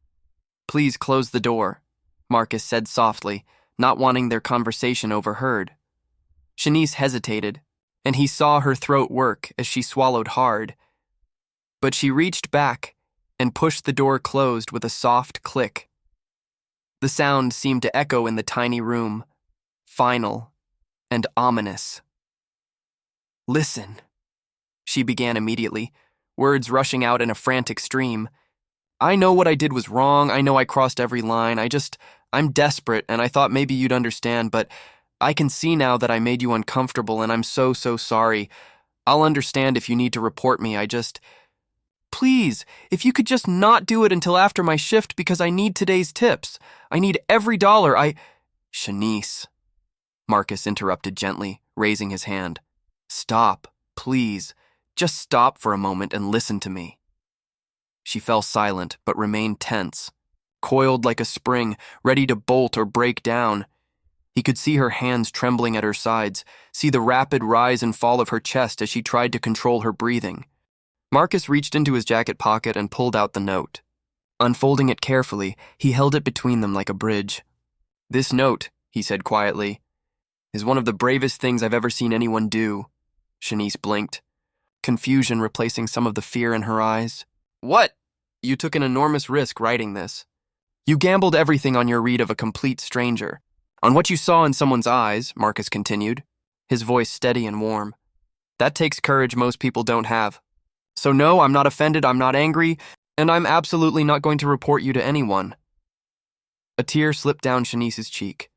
"Please close the door," Marcus said softly, not wanting their conversation overheard. Shanice hesitated, and he saw her throat work as she swallowed hard. But she reached back and pushed the door closed with a soft click. The sound seemed to echo in the tiny room, final and ominous. "Listen," she began immediately, words rushing out in a frantic stream. "I know what I did was wrong. I know I crossed every line. I'm desperate, and I thought maybe you'd understand, but I can see now that I made you uncomfortable, and I'm so sorry. I'll understand if you need to report me. Please, if you could just not do it until after my shift because I need today's tips. I need every dollar. Shanice," Marcus interrupted gently, raising his hand. "Stop, please. Just stop for a moment and listen to me." She fell silent but remained tense, coiled like a spring, ready to bolt or break down. He could see her hands trembling at her sides, see the rapid rise and fall of her chest as she tried to control her breathing. Marcus reached into his jacket pocket and pulled out the note. Unfolding it carefully, he held it between them like a bridge. "This note," he said quietly, "is one of the bravest things I've ever seen anyone do." Shanice blinked, confusion replacing some of the fear in her eyes. "What? You took an enormous risk writing this. You gambled everything on your read of a complete stranger. On what you saw in someone's eyes," Marcus continued, his voice steady and warm. "That takes courage most people don't have. So no, I'm not offended, I'm not angry, and I'm absolutely not going to report you to anyone." A tear slipped down Shanice's cheek,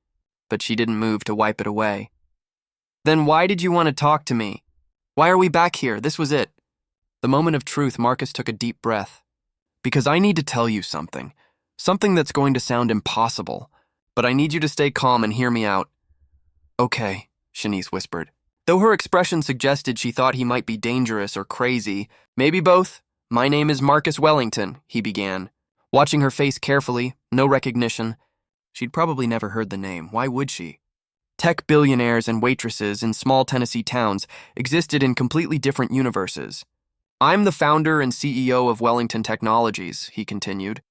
but she didn't move to wipe it away. "Then why did you want to talk to me? Why are we back here? This was it." The moment of truth, Marcus took a deep breath. "Because I need to tell you something. Something that's going to sound impossible. But I need you to stay calm and hear me out." "Okay," Shanice whispered. Though her expression suggested she thought he might be dangerous or crazy, maybe both. "My name is Marcus Wellington," he began, watching her face carefully, no recognition. She'd probably never heard the name. Why would she? Tech billionaires and waitresses in small Tennessee towns existed in completely different universes. "I'm the founder and CEO of Wellington Technologies," he continued.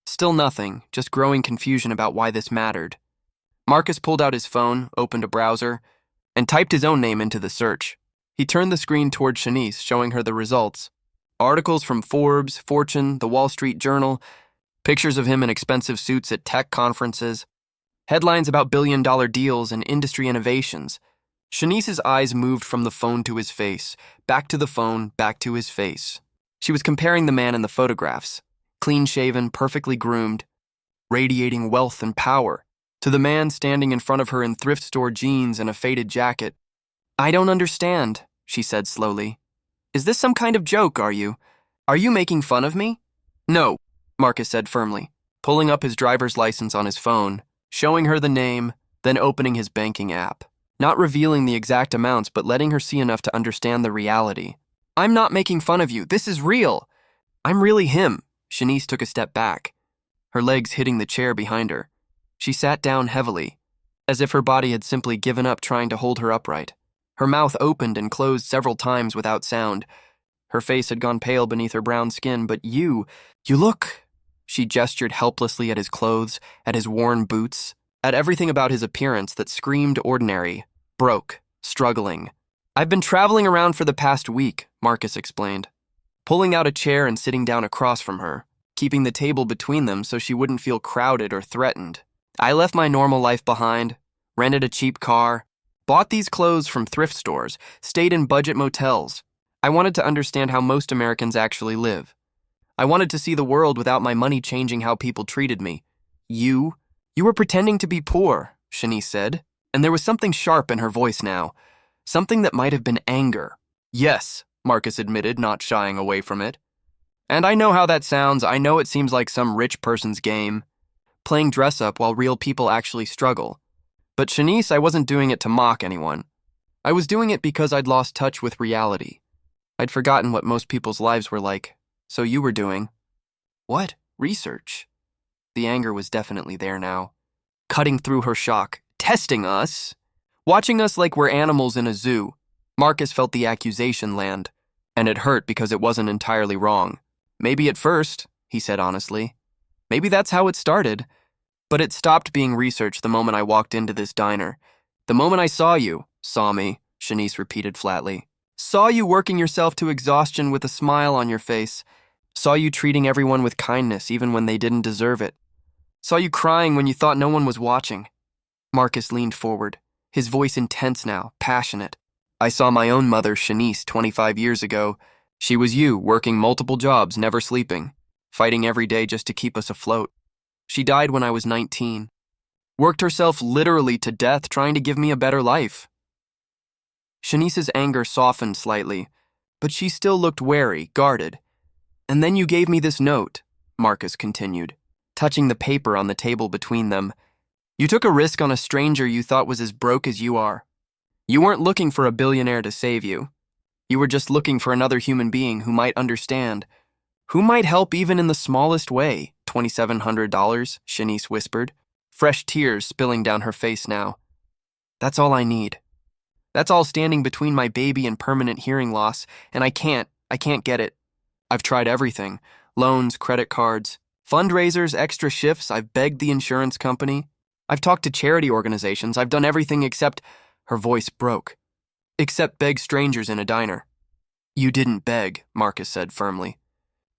Still nothing, just growing confusion about why this mattered. Marcus pulled out his phone, opened a browser, and typed his own name into the search. He turned the screen toward Shanice, showing her the results. Articles from Forbes, Fortune, the Wall Street Journal, pictures of him in expensive suits at tech conferences, headlines about billion-dollar deals and industry innovations. Shanice's eyes moved from the phone to his face, back to the phone, back to his face. She was comparing the man in the photographs, clean-shaven, perfectly groomed, radiating wealth and power, to the man standing in front of her in thrift store jeans and a faded jacket. "I don't understand," she said slowly. "Is this some kind of joke, are you? Are you making fun of me?" "No," Marcus said firmly, pulling up his driver's license on his phone, showing her the name, then opening his banking app. Not revealing the exact amounts, but letting her see enough to understand the reality. "I'm not making fun of you. This is real. I'm really him." Shanice took a step back, her legs hitting the chair behind her. She sat down heavily, as if her body had simply given up trying to hold her upright. Her mouth opened and closed several times without sound. Her face had gone pale beneath her brown skin, but you look... She gestured helplessly at his clothes, at his worn boots, at everything about his appearance that screamed ordinary, broke, struggling. "I've been traveling around for the past week," Marcus explained, pulling out a chair and sitting down across from her, keeping the table between them so she wouldn't feel crowded or threatened. "I left my normal life behind, rented a cheap car, bought these clothes from thrift stores, stayed in budget motels. I wanted to understand how most Americans actually live. I wanted to see the world without my money changing how people treated me. You were pretending to be poor," Shanice said, and there was something sharp in her voice now, something that might have been anger. "Yes," Marcus admitted, not shying away from it. "And I know how that sounds. I know it seems like some rich person's game, playing dress-up while real people actually struggle. But Shanice, I wasn't doing it to mock anyone. I was doing it because I'd lost touch with reality. I'd forgotten what most people's lives were like. So you were doing..." "What? Research?" The anger was definitely there now, cutting through her shock. "Testing us? Watching us like we're animals in a zoo." Marcus felt the accusation land, and it hurt because it wasn't entirely wrong. "Maybe at first," he said honestly. "Maybe that's how it started. But it stopped being research the moment I walked into this diner. The moment I saw you." "Saw me," Shanice repeated flatly. "Saw you working yourself to exhaustion with a smile on your face. Saw you treating everyone with kindness even when they didn't deserve it. Saw you crying when you thought no one was watching." Marcus leaned forward, his voice intense now, passionate. "I saw my own mother, Shanice, 25 years ago. She was you, working multiple jobs, never sleeping, fighting every day just to keep us afloat. She died when I was 19. Worked herself literally to death trying to give me a better life." Shanice's anger softened slightly, but she still looked wary, guarded. "And then you gave me this note," Marcus continued, touching the paper on the table between them. "You took a risk on a stranger you thought was as broke as you are. You weren't looking for a billionaire to save you. You were just looking for another human being who might understand, who might help even in the smallest way." $2,700, Shanice whispered, fresh tears spilling down her face now. "That's all I need. That's all standing between my baby and permanent hearing loss, and I can't get it. I've tried everything. Loans, credit cards, fundraisers, extra shifts. I've begged the insurance company. I've talked to charity organizations. I've done everything except..." Her voice broke. "Except beg strangers in a diner." "You didn't beg," Marcus said firmly.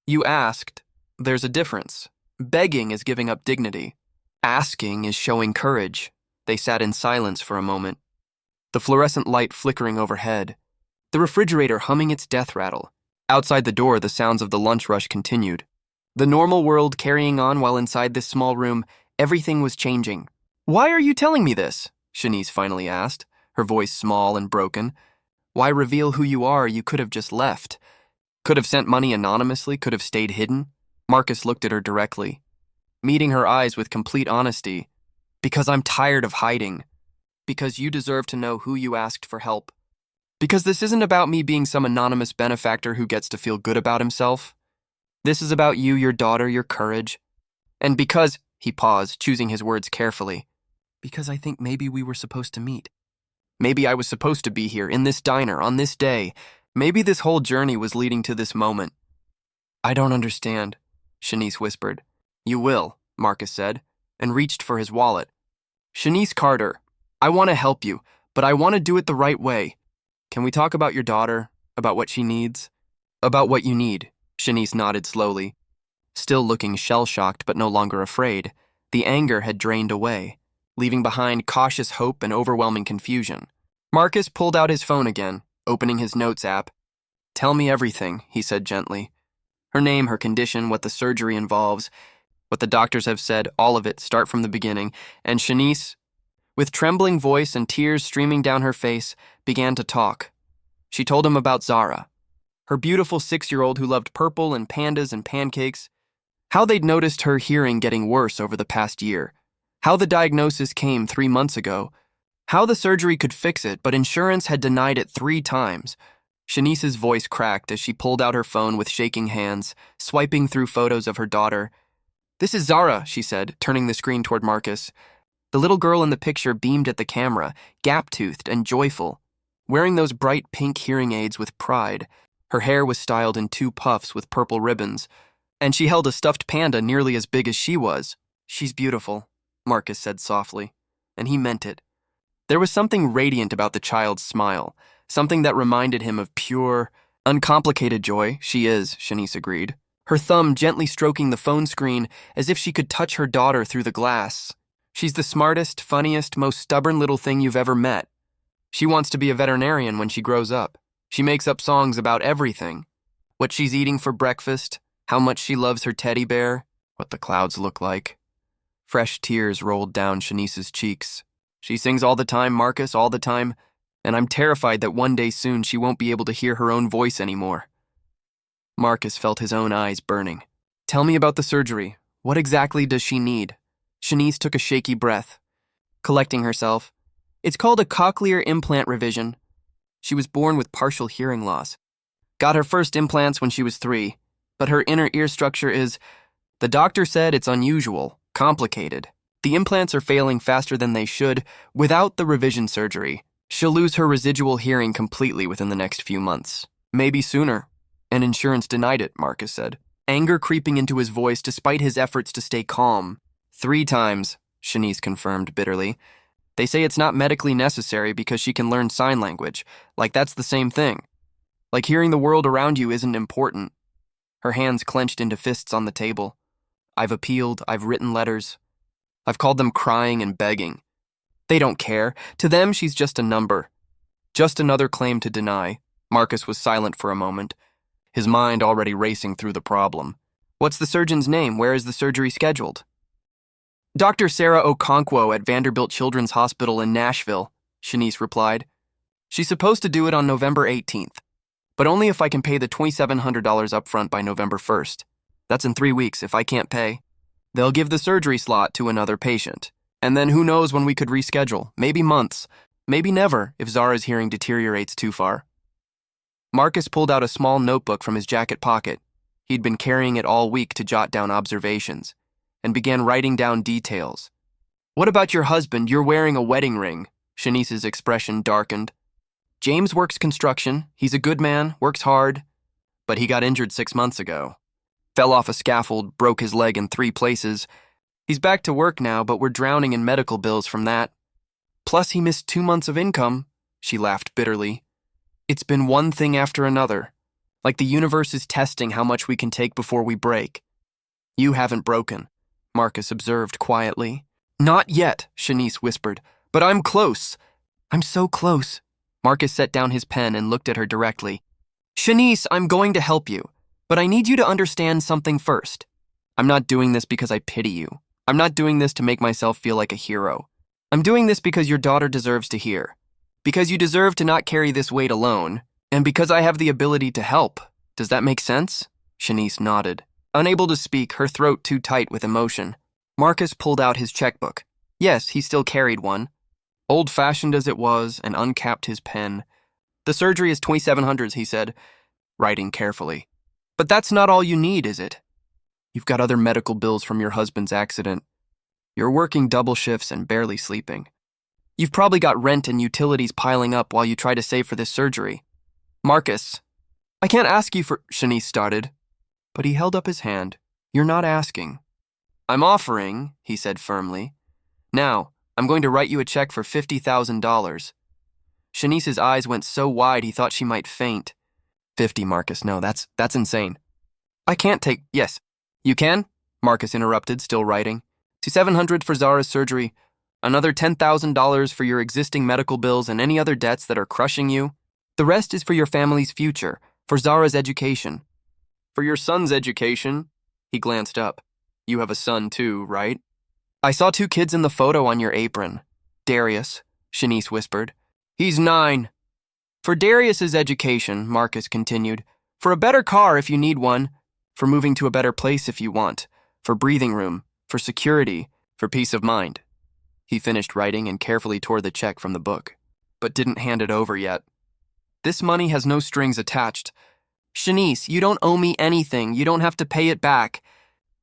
"You asked. There's a difference. Begging is giving up dignity. Asking is showing courage." They sat in silence for a moment, the fluorescent light flickering overhead, the refrigerator humming its death rattle. Outside the door, the sounds of the lunch rush continued. The normal world carrying on while inside this small room, everything was changing. "Why are you telling me this?" Shanice finally asked, her voice small and broken. "Why reveal who you are? You could have just left. Could have sent money anonymously, could have stayed hidden." Marcus looked at her directly, meeting her eyes with complete honesty. "Because I'm tired of hiding. Because you deserve to know who you asked for help. Because this isn't about me being some anonymous benefactor who gets to feel good about himself. This is about you, your daughter, your courage. And because," he paused, choosing his words carefully, "because I think maybe we were supposed to meet. Maybe I was supposed to be here, in this diner, on this day. Maybe this whole journey was leading to this moment." "I don't understand," Shanice whispered. "You will," Marcus said, and reached for his wallet. "Shanice Carter, I want to help you, but I want to do it the right way. Can we talk about your daughter? About what she needs? About what you need, Shanice nodded slowly. Still looking shell-shocked but no longer afraid, the anger had drained away, leaving behind cautious hope and overwhelming confusion. Marcus pulled out his phone again, opening his notes app. "Tell me everything," he said gently. Her name, her condition, what the surgery involves, what the doctors have said, all of it, start from the beginning. And Shanice, with trembling voice and tears streaming down her face, began to talk. She told him about Zara, her beautiful 6-year-old who loved purple and pandas and pancakes, how they'd noticed her hearing getting worse over the past year, how the diagnosis came 3 months ago, how the surgery could fix it, but insurance had denied it 3 times. Shanice's voice cracked as she pulled out her phone with shaking hands, swiping through photos of her daughter. "This is Zara," she said, turning the screen toward Marcus. The little girl in the picture beamed at the camera, gap-toothed and joyful, wearing those bright pink hearing aids with pride. Her hair was styled in 2 puffs with purple ribbons, and she held a stuffed panda nearly as big as she was. "She's beautiful," Marcus said softly, and he meant it. There was something radiant about the child's smile, something that reminded him of pure, uncomplicated joy. "She is," Shanice agreed, her thumb gently stroking the phone screen as if she could touch her daughter through the glass. "She's the smartest, funniest, most stubborn little thing you've ever met. She wants to be a veterinarian when she grows up. She makes up songs about everything. What she's eating for breakfast, how much she loves her teddy bear, what the clouds look like." Fresh tears rolled down Shanice's cheeks. "She sings all the time, Marcus, all the time, and I'm terrified that one day soon she won't be able to hear her own voice anymore." Marcus felt his own eyes burning. "Tell me about the surgery. What exactly does she need?" Shanice took a shaky breath, collecting herself. "It's called a cochlear implant revision. She was born with partial hearing loss. Got her first implants when she was 3, but her inner ear structure is... The doctor said it's unusual, complicated. The implants are failing faster than they should. Without the revision surgery, she'll lose her residual hearing completely within the next few months. Maybe sooner. And insurance denied it," Marcus said, anger creeping into his voice despite his efforts to stay calm. 3 times, Shanice confirmed bitterly. "They say it's not medically necessary because she can learn sign language. Like that's the same thing. Like hearing the world around you isn't important." Her hands clenched into fists on the table. "I've appealed, I've written letters. I've called them crying and begging. They don't care. To them, she's just a number. Just another claim to deny." Marcus was silent for a moment, his mind already racing through the problem. "What's the surgeon's name? Where is the surgery scheduled?" "Dr. Sarah Okonkwo at Vanderbilt Children's Hospital in Nashville," Shanice replied. "She's supposed to do it on November 18th, but only if I can pay the $2,700 upfront by November 1st. That's in 3 weeks if I can't pay. They'll give the surgery slot to another patient. And then who knows when we could reschedule, maybe months, maybe never if Zara's hearing deteriorates too far." Marcus pulled out a small notebook from his jacket pocket. He'd been carrying it all week to jot down observations, and began writing down details. "What about your husband? You're wearing a wedding ring." Shanice's expression darkened. "James works construction. He's a good man, works hard, but he got injured 6 months ago. Fell off a scaffold, broke his leg in 3 places. He's back to work now, but we're drowning in medical bills from that. Plus he missed 2 months of income." She laughed bitterly. "It's been one thing after another. Like the universe is testing how much we can take before we break." "You haven't broken," Marcus observed quietly. "Not yet," Shanice whispered, "but I'm close." "I'm so close." Marcus set down his pen and looked at her directly. "Shanice, I'm going to help you, but I need you to understand something first. I'm not doing this because I pity you. I'm not doing this to make myself feel like a hero. I'm doing this because your daughter deserves to hear. Because you deserve to not carry this weight alone, and because I have the ability to help. Does that make sense?" Shanice nodded, unable to speak, her throat too tight with emotion. Marcus pulled out his checkbook. Yes, he still carried one. Old-fashioned as it was, and uncapped his pen. "The surgery is $2,700, he said, writing carefully. "But that's not all you need, is it? You've got other medical bills from your husband's accident. You're working double shifts and barely sleeping. You've probably got rent and utilities piling up while you try to save for this surgery. Marcus, I can't ask you for..." Shanice started, but he held up his hand. "You're not asking. I'm offering," he said firmly. "Now, I'm going to write you a check for $50,000. Shanice's eyes went so wide he thought she might faint. 50, Marcus. No, that's insane. I can't take. Yes. You can? Marcus interrupted, still writing. To 700 for Zara's surgery. Another $10,000 for your existing medical bills and any other debts that are crushing you. The rest is for your family's future, for Zara's education. For your son's education? He glanced up. You have a son too, right? I saw 2 kids in the photo on your apron. Darius, Shanice whispered. He's 9. For Darius's education, Marcus continued. For a better car if you need one. For moving to a better place if you want. For breathing room. For security. For peace of mind. He finished writing and carefully tore the check from the book, but didn't hand it over yet. This money has no strings attached. Shanice, you don't owe me anything. You don't have to pay it back.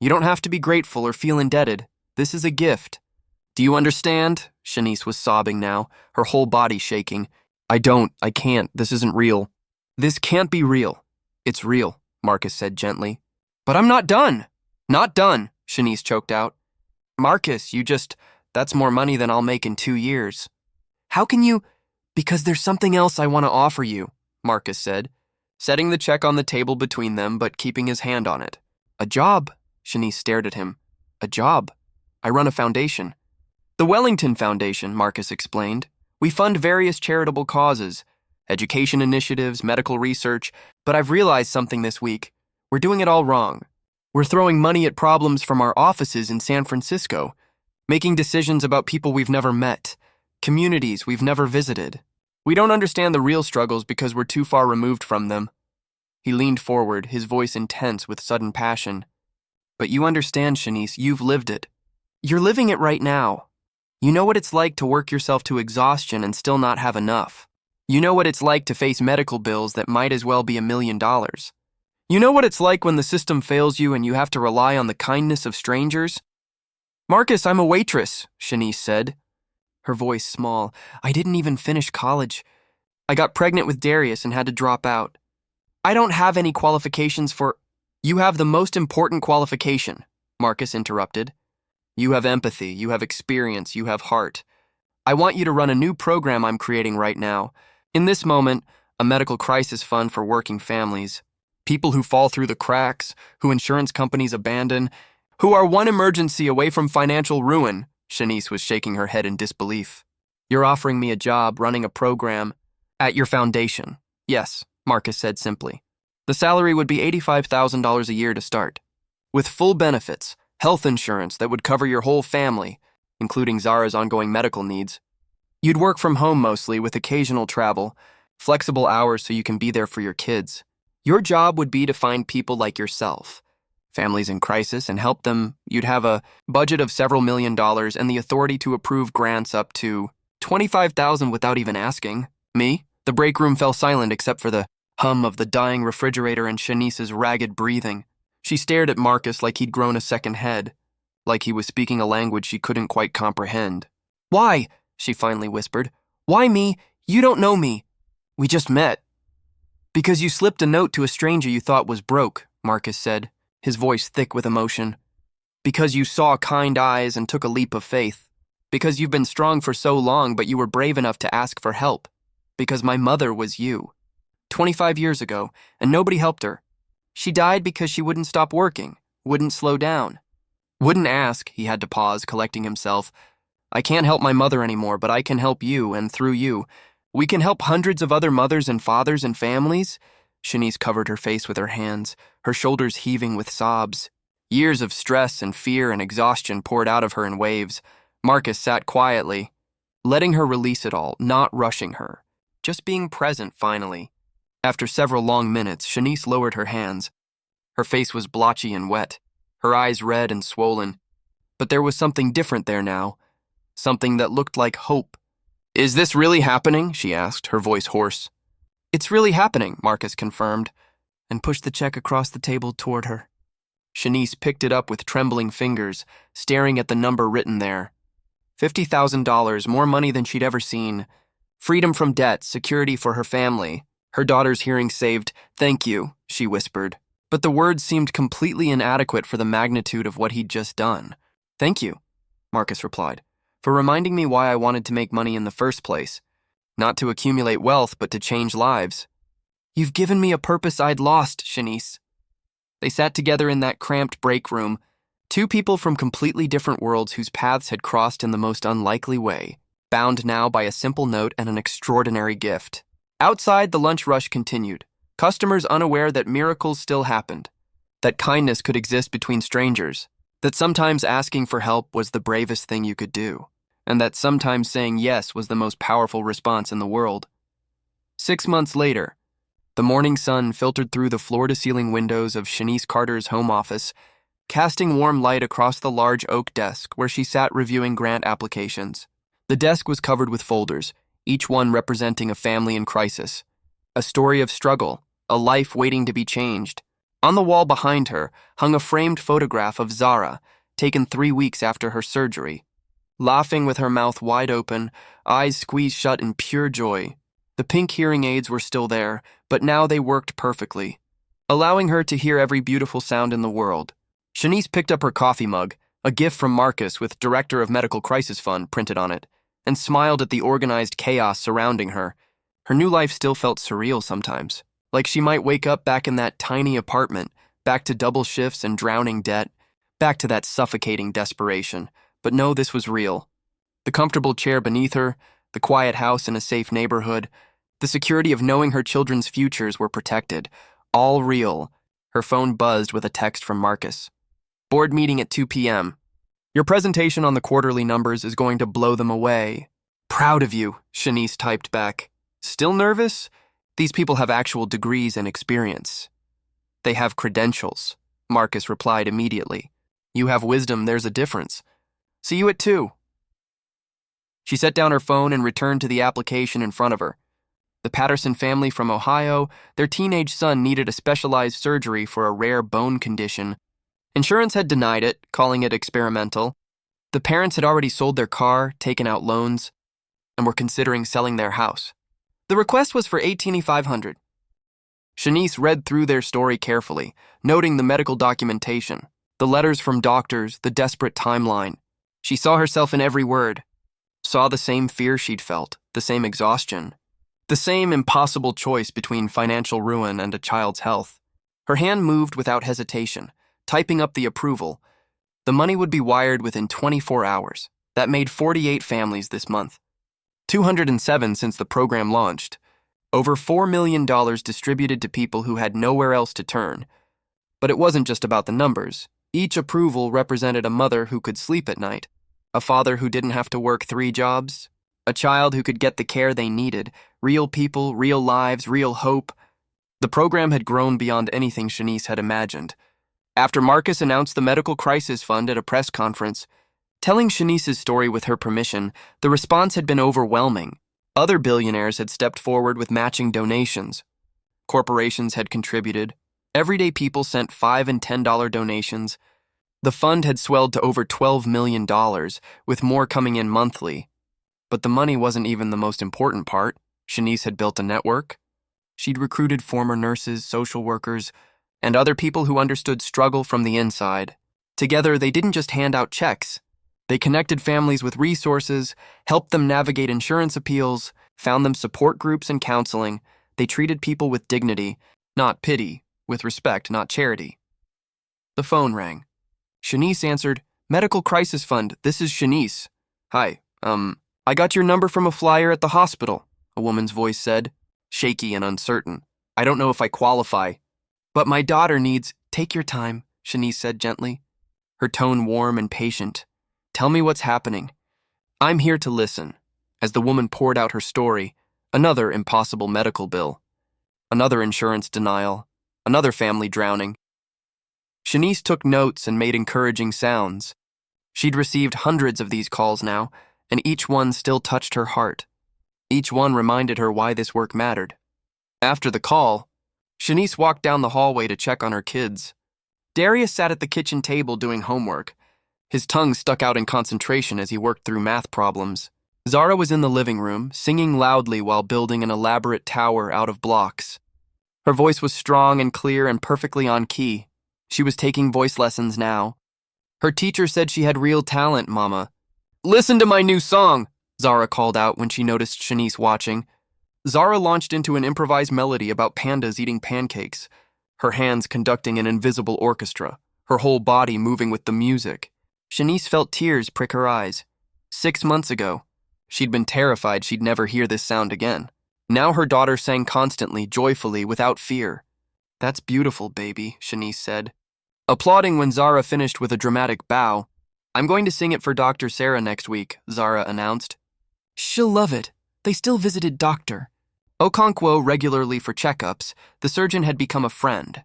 You don't have to be grateful or feel indebted. This is a gift. Do you understand? Shanice was sobbing now, her whole body shaking. I can't. This isn't real. This can't be real. It's real, Marcus said gently. But I'm not done. Not done, Shanice choked out. Marcus, that's more money than I'll make in 2 years. How can you? Because there's something else I want to offer you, Marcus said, setting the check on the table between them but keeping his hand on it. A job, Shanice stared at him. A job. I run a foundation. The Wellington Foundation, Marcus explained. We fund various charitable causes, education initiatives, medical research, but I've realized something this week. We're doing it all wrong. We're throwing money at problems from our offices in San Francisco, making decisions about people we've never met, communities we've never visited. We don't understand the real struggles because we're too far removed from them. He leaned forward, his voice intense with sudden passion. But you understand, Shanice, you've lived it. You're living it right now. You know what it's like to work yourself to exhaustion and still not have enough. You know what it's like to face medical bills that might as well be $1 million. You know what it's like when the system fails you and you have to rely on the kindness of strangers? Marcus, I'm a waitress, Shanice said, her voice small. I didn't even finish college. I got pregnant with Darius and had to drop out. I don't have any qualifications for... You have the most important qualification, Marcus interrupted. You have empathy, you have experience, you have heart. I want you to run a new program I'm creating right now. In this moment, a medical crisis fund for working families. People who fall through the cracks, who insurance companies abandon, who are one emergency away from financial ruin. Shanice was shaking her head in disbelief. You're offering me a job running a program at your foundation. Yes, Marcus said simply. The salary would be $85,000 a year to start, with full benefits, health insurance that would cover your whole family, including Zara's ongoing medical needs. You'd work from home mostly with occasional travel, flexible hours so you can be there for your kids. Your job would be to find people like yourself, families in crisis, and help them. You'd have a budget of several $1 million and the authority to approve grants up to $25,000 without even asking. Me? The break room fell silent except for the hum of the dying refrigerator and Shanice's ragged breathing. She stared at Marcus like he'd grown a second head, like he was speaking a language she couldn't quite comprehend. Why? She finally whispered. Why me? You don't know me. We just met. Because you slipped a note to a stranger you thought was broke, Marcus said, his voice thick with emotion. Because you saw kind eyes and took a leap of faith. Because you've been strong for so long, but you were brave enough to ask for help. Because my mother was you. 25 years ago, and nobody helped her. She died because she wouldn't stop working, wouldn't slow down. Wouldn't ask, he had to pause, collecting himself. I can't help my mother anymore, but I can help you, and through you, we can help hundreds of other mothers and fathers and families. Shanice covered her face with her hands, her shoulders heaving with sobs. Years of stress and fear and exhaustion poured out of her in waves. Marcus sat quietly, letting her release it all, not rushing her, just being present finally. After several long minutes, Shanice lowered her hands. Her face was blotchy and wet, her eyes red and swollen. But there was something different there now, something that looked like hope. Is this really happening? She asked, her voice hoarse. It's really happening, Marcus confirmed, and pushed the check across the table toward her. Shanice picked it up with trembling fingers, staring at the number written there. $50,000, more money than she'd ever seen. Freedom from debt, security for her family. Her daughter's hearing saved. Thank you, she whispered. But the words seemed completely inadequate for the magnitude of what he'd just done. Thank you, Marcus replied, for reminding me why I wanted to make money in the first place. Not to accumulate wealth, but to change lives. You've given me a purpose I'd lost, Shanice. They sat together in that cramped break room, two people from completely different worlds whose paths had crossed in the most unlikely way, bound now by a simple note and an extraordinary gift. Outside, the lunch rush continued, customers unaware that miracles still happened, that kindness could exist between strangers, that sometimes asking for help was the bravest thing you could do, and that sometimes saying yes was the most powerful response in the world. 6 months later, the morning sun filtered through the floor-to-ceiling windows of Shanice Carter's home office, casting warm light across the large oak desk where she sat reviewing grant applications. The desk was covered with folders, each one representing a family in crisis, a story of struggle, a life waiting to be changed. On the wall behind her hung a framed photograph of Zara, taken 3 weeks after her surgery. Laughing with her mouth wide open, eyes squeezed shut in pure joy. The pink hearing aids were still there, but now they worked perfectly, allowing her to hear every beautiful sound in the world. Shanice picked up her coffee mug, a gift from Marcus with Director of Medical Crisis Fund printed on it, and smiled at the organized chaos surrounding her. Her new life still felt surreal sometimes, like she might wake up back in that tiny apartment, back to double shifts and drowning debt, back to that suffocating desperation. But no, this was real. The comfortable chair beneath her, the quiet house in a safe neighborhood, the security of knowing her children's futures were protected, all real. Her phone buzzed with a text from Marcus. Board meeting at 2 p.m. Your presentation on the quarterly numbers is going to blow them away. Proud of you, Shanice typed back. Still nervous? These people have actual degrees and experience. They have credentials, Marcus replied immediately. You have wisdom, there's a difference. See you at 2. She set down her phone and returned to the application in front of her. The Patterson family from Ohio, their teenage son needed a specialized surgery for a rare bone condition. Insurance had denied it, calling it experimental. The parents had already sold their car, taken out loans, and were considering selling their house. The request was for $18,500. Shanice read through their story carefully, noting the medical documentation, the letters from doctors, the desperate timeline. She saw herself in every word, saw the same fear she'd felt, the same exhaustion, the same impossible choice between financial ruin and a child's health. Her hand moved without hesitation, typing up the approval. The money would be wired within 24 hours. That made 48 families this month. 207 since the program launched. Over $4 million distributed to people who had nowhere else to turn. But it wasn't just about the numbers. Each approval represented a mother who could sleep at night, a father who didn't have to work 3 jobs, a child who could get the care they needed, real people, real lives, real hope. The program had grown beyond anything Shanice had imagined. After Marcus announced the Medical Crisis Fund at a press conference, telling Shanice's story with her permission, the response had been overwhelming. Other billionaires had stepped forward with matching donations. Corporations had contributed. Everyday people sent $5 and $10 donations. The fund had swelled to over $12 million, with more coming in monthly. But the money wasn't even the most important part. Shanice had built a network. She'd recruited former nurses, social workers, and other people who understood struggle from the inside. Together, they didn't just hand out checks. They connected families with resources, helped them navigate insurance appeals, found them support groups and counseling. They treated people with dignity, not pity, with respect, not charity. The phone rang. Shanice answered, Medical Crisis Fund, this is Shanice. Hi, I got your number from a flyer at the hospital, a woman's voice said, shaky and uncertain. I don't know if I qualify. But my daughter needs... Take your time, Shanice said gently, her tone warm and patient. Tell me what's happening. I'm here to listen. As the woman poured out her story, another impossible medical bill, another insurance denial, another family drowning. Shanice took notes and made encouraging sounds. She'd received hundreds of these calls now, and each one still touched her heart. Each one reminded her why this work mattered. After the call, Shanice walked down the hallway to check on her kids. Darius sat at the kitchen table doing homework. His tongue stuck out in concentration as he worked through math problems. Zara was in the living room, singing loudly while building an elaborate tower out of blocks. Her voice was strong and clear and perfectly on key. She was taking voice lessons now. Her teacher said she had real talent, Mama. Listen to my new song, Zara called out when she noticed Shanice watching. Zara launched into an improvised melody about pandas eating pancakes, her hands conducting an invisible orchestra, her whole body moving with the music. Shanice felt tears prick her eyes. 6 months ago, she'd been terrified she'd never hear this sound again. Now her daughter sang constantly, joyfully, without fear. "That's beautiful, baby," Shanice said, applauding when Zara finished with a dramatic bow. "I'm going to sing it for Dr. Sarah next week," Zara announced. "She'll love it. They still visited Dr. Okonkwo regularly for checkups. The surgeon had become a friend,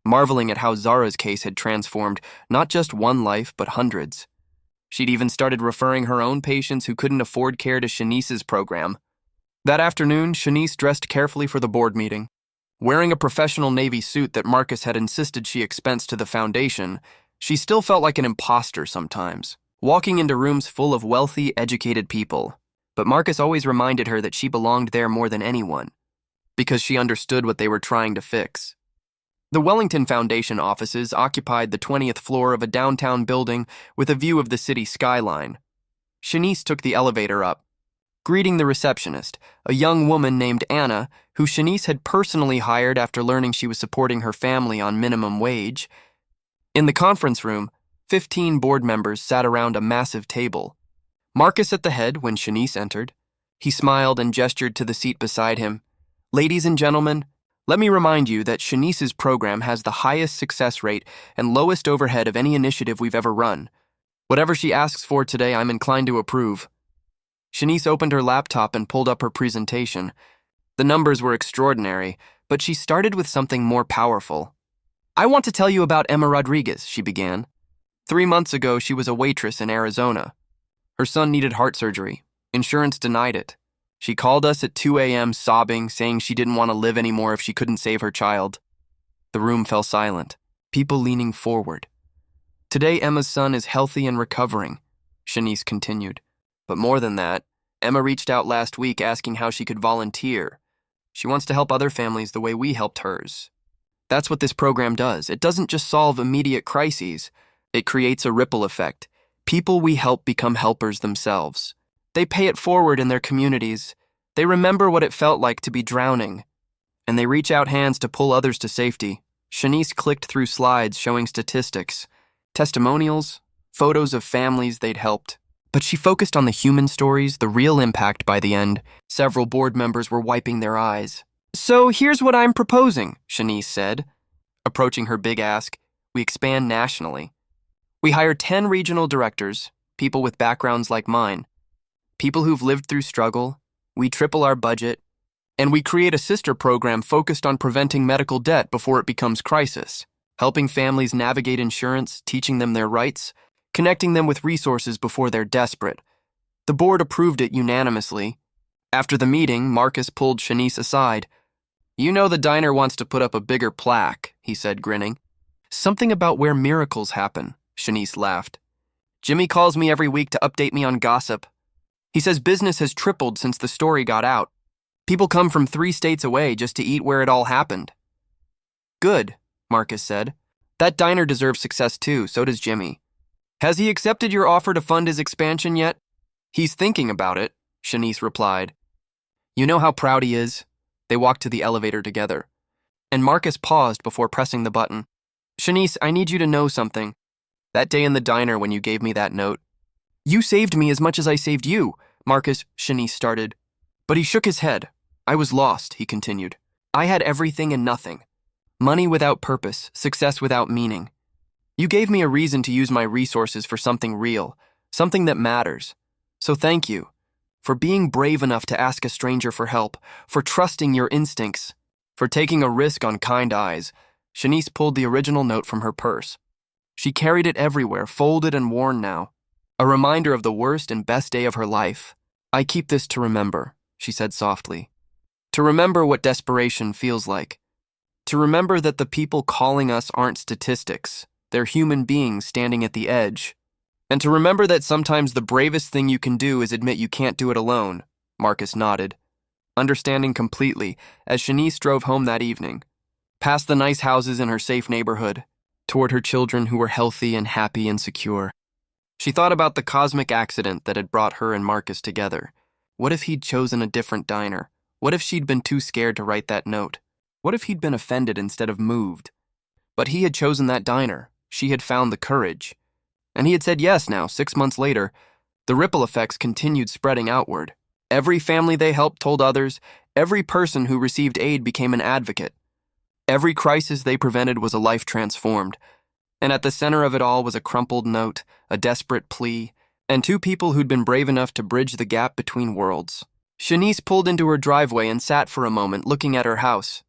marveling at how Zara's case had transformed not just one life, but hundreds. She'd even started referring her own patients who couldn't afford care to Shanice's program. That afternoon, Shanice dressed carefully for the board meeting. Wearing a professional Navy suit that Marcus had insisted she expense to the foundation, she still felt like an imposter sometimes, walking into rooms full of wealthy, educated people. But Marcus always reminded her that she belonged there more than anyone, because she understood what they were trying to fix. The Wellington Foundation offices occupied the 20th floor of a downtown building with a view of the city skyline. Shanice took the elevator up, greeting the receptionist, a young woman named Anna, who Shanice had personally hired after learning she was supporting her family on minimum wage. In the conference room, 15 board members sat around a massive table. Marcus at the head when Shanice entered. He smiled and gestured to the seat beside him. "Ladies and gentlemen, let me remind you that Shanice's program has the highest success rate and lowest overhead of any initiative we've ever run. Whatever she asks for today, I'm inclined to approve." Shanice opened her laptop and pulled up her presentation. The numbers were extraordinary, but she started with something more powerful. "I want to tell you about Emma Rodriguez," she began. 3 months ago, she was a waitress in Arizona. Her son needed heart surgery. Insurance denied it. She called us at 2 a.m. sobbing, saying she didn't want to live anymore if she couldn't save her child. The room fell silent, people leaning forward. "Today, Emma's son is healthy and recovering," Shanice continued. "But more than that, Emma reached out last week asking how she could volunteer. She wants to help other families the way we helped hers. That's what this program does. It doesn't just solve immediate crises. It creates a ripple effect. People we help become helpers themselves. They pay it forward in their communities. They remember what it felt like to be drowning. And they reach out hands to pull others to safety." Shanice clicked through slides showing statistics, testimonials, photos of families they'd helped. But she focused on the human stories, the real impact by the end. Several board members were wiping their eyes. "So here's what I'm proposing," Shanice said. Approaching her big ask, "We expand nationally. We hire 10 regional directors, people with backgrounds like mine, people who've lived through struggle. We triple our budget, and we create a sister program focused on preventing medical debt before it becomes crisis, helping families navigate insurance, teaching them their rights, connecting them with resources before they're desperate." The board approved it unanimously. After the meeting, Marcus pulled Shanice aside. "You know the diner wants to put up a bigger plaque," he said, grinning. "Something about where miracles happen," Shanice laughed. "Jimmy calls me every week to update me on gossip. He says business has tripled since the story got out. People come from 3 states away just to eat where it all happened." "Good," Marcus said. "That diner deserves success too, so does Jimmy. Has he accepted your offer to fund his expansion yet?" "He's thinking about it," Shanice replied. "You know how proud he is." They walked to the elevator together, and Marcus paused before pressing the button. "Shanice, I need you to know something. That day in the diner when you gave me that note, you saved me as much as I saved you." "Marcus," Shanice started. But he shook his head. "I was lost," he continued. "I had everything and nothing. Money without purpose, success without meaning. You gave me a reason to use my resources for something real, something that matters. So thank you for being brave enough to ask a stranger for help, for trusting your instincts, for taking a risk on kind eyes." Shanice pulled the original note from her purse. She carried it everywhere, folded and worn now, a reminder of the worst and best day of her life. "I keep this to remember," she said softly. "To remember what desperation feels like. To remember that the people calling us aren't statistics. They're human beings standing at the edge. And to remember that sometimes the bravest thing you can do is admit you can't do it alone." Marcus nodded, understanding completely as Shanice drove home that evening, past the nice houses in her safe neighborhood, toward her children who were healthy and happy and secure. She thought about the cosmic accident that had brought her and Marcus together. What if he'd chosen a different diner? What if she'd been too scared to write that note? What if he'd been offended instead of moved? But he had chosen that diner. She had found the courage. And he had said yes now, 6 months later. The ripple effects continued spreading outward. Every family they helped told others. Every person who received aid became an advocate. Every crisis they prevented was a life transformed. And at the center of it all was a crumpled note, a desperate plea, and 2 people who'd been brave enough to bridge the gap between worlds. Shanice pulled into her driveway and sat for a moment looking at her house.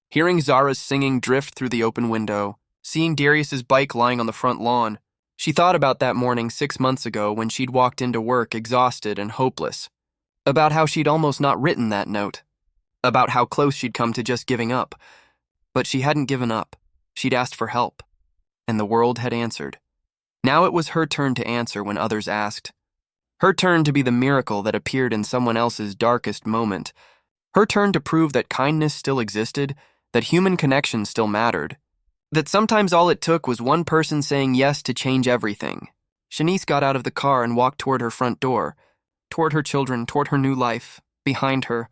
Hearing Zara's singing drift through the open window, seeing Darius's bike lying on the front lawn, she thought about that morning 6 months ago when she'd walked into work exhausted and hopeless. About how she'd almost not written that note. About how close she'd come to just giving up. But she hadn't given up. She'd asked for help. And the world had answered. Now it was her turn to answer when others asked. Her turn to be the miracle that appeared in someone else's darkest moment. Her turn to prove that kindness still existed, that human connection still mattered. That sometimes all it took was one person saying yes to change everything. Shanice got out of the car and walked toward her front door, toward her children, toward her new life. Behind her,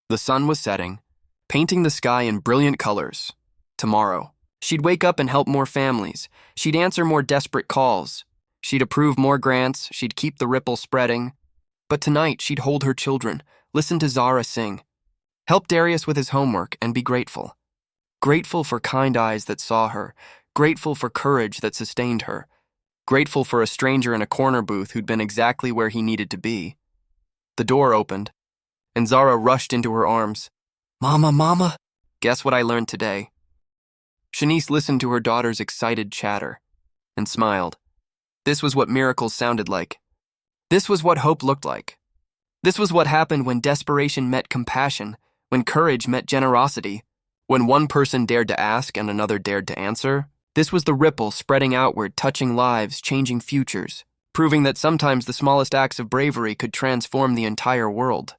the sun was setting, painting the sky in brilliant colors. Tomorrow, she'd wake up and help more families. She'd answer more desperate calls. She'd approve more grants. She'd keep the ripple spreading. But tonight, she'd hold her children, listen to Zara sing, help Darius with his homework, and be grateful. Grateful for kind eyes that saw her. Grateful for courage that sustained her. Grateful for a stranger in a corner booth who'd been exactly where he needed to be. The door opened, and Zara rushed into her arms. Mama, Mama! Guess what I learned today? Shanice listened to her daughter's excited chatter and smiled. This was what miracles sounded like. This was what hope looked like. This was what happened when desperation met compassion, when courage met generosity, when one person dared to ask and another dared to answer. This was the ripple spreading outward, touching lives, changing futures, proving that sometimes the smallest acts of bravery could transform the entire world.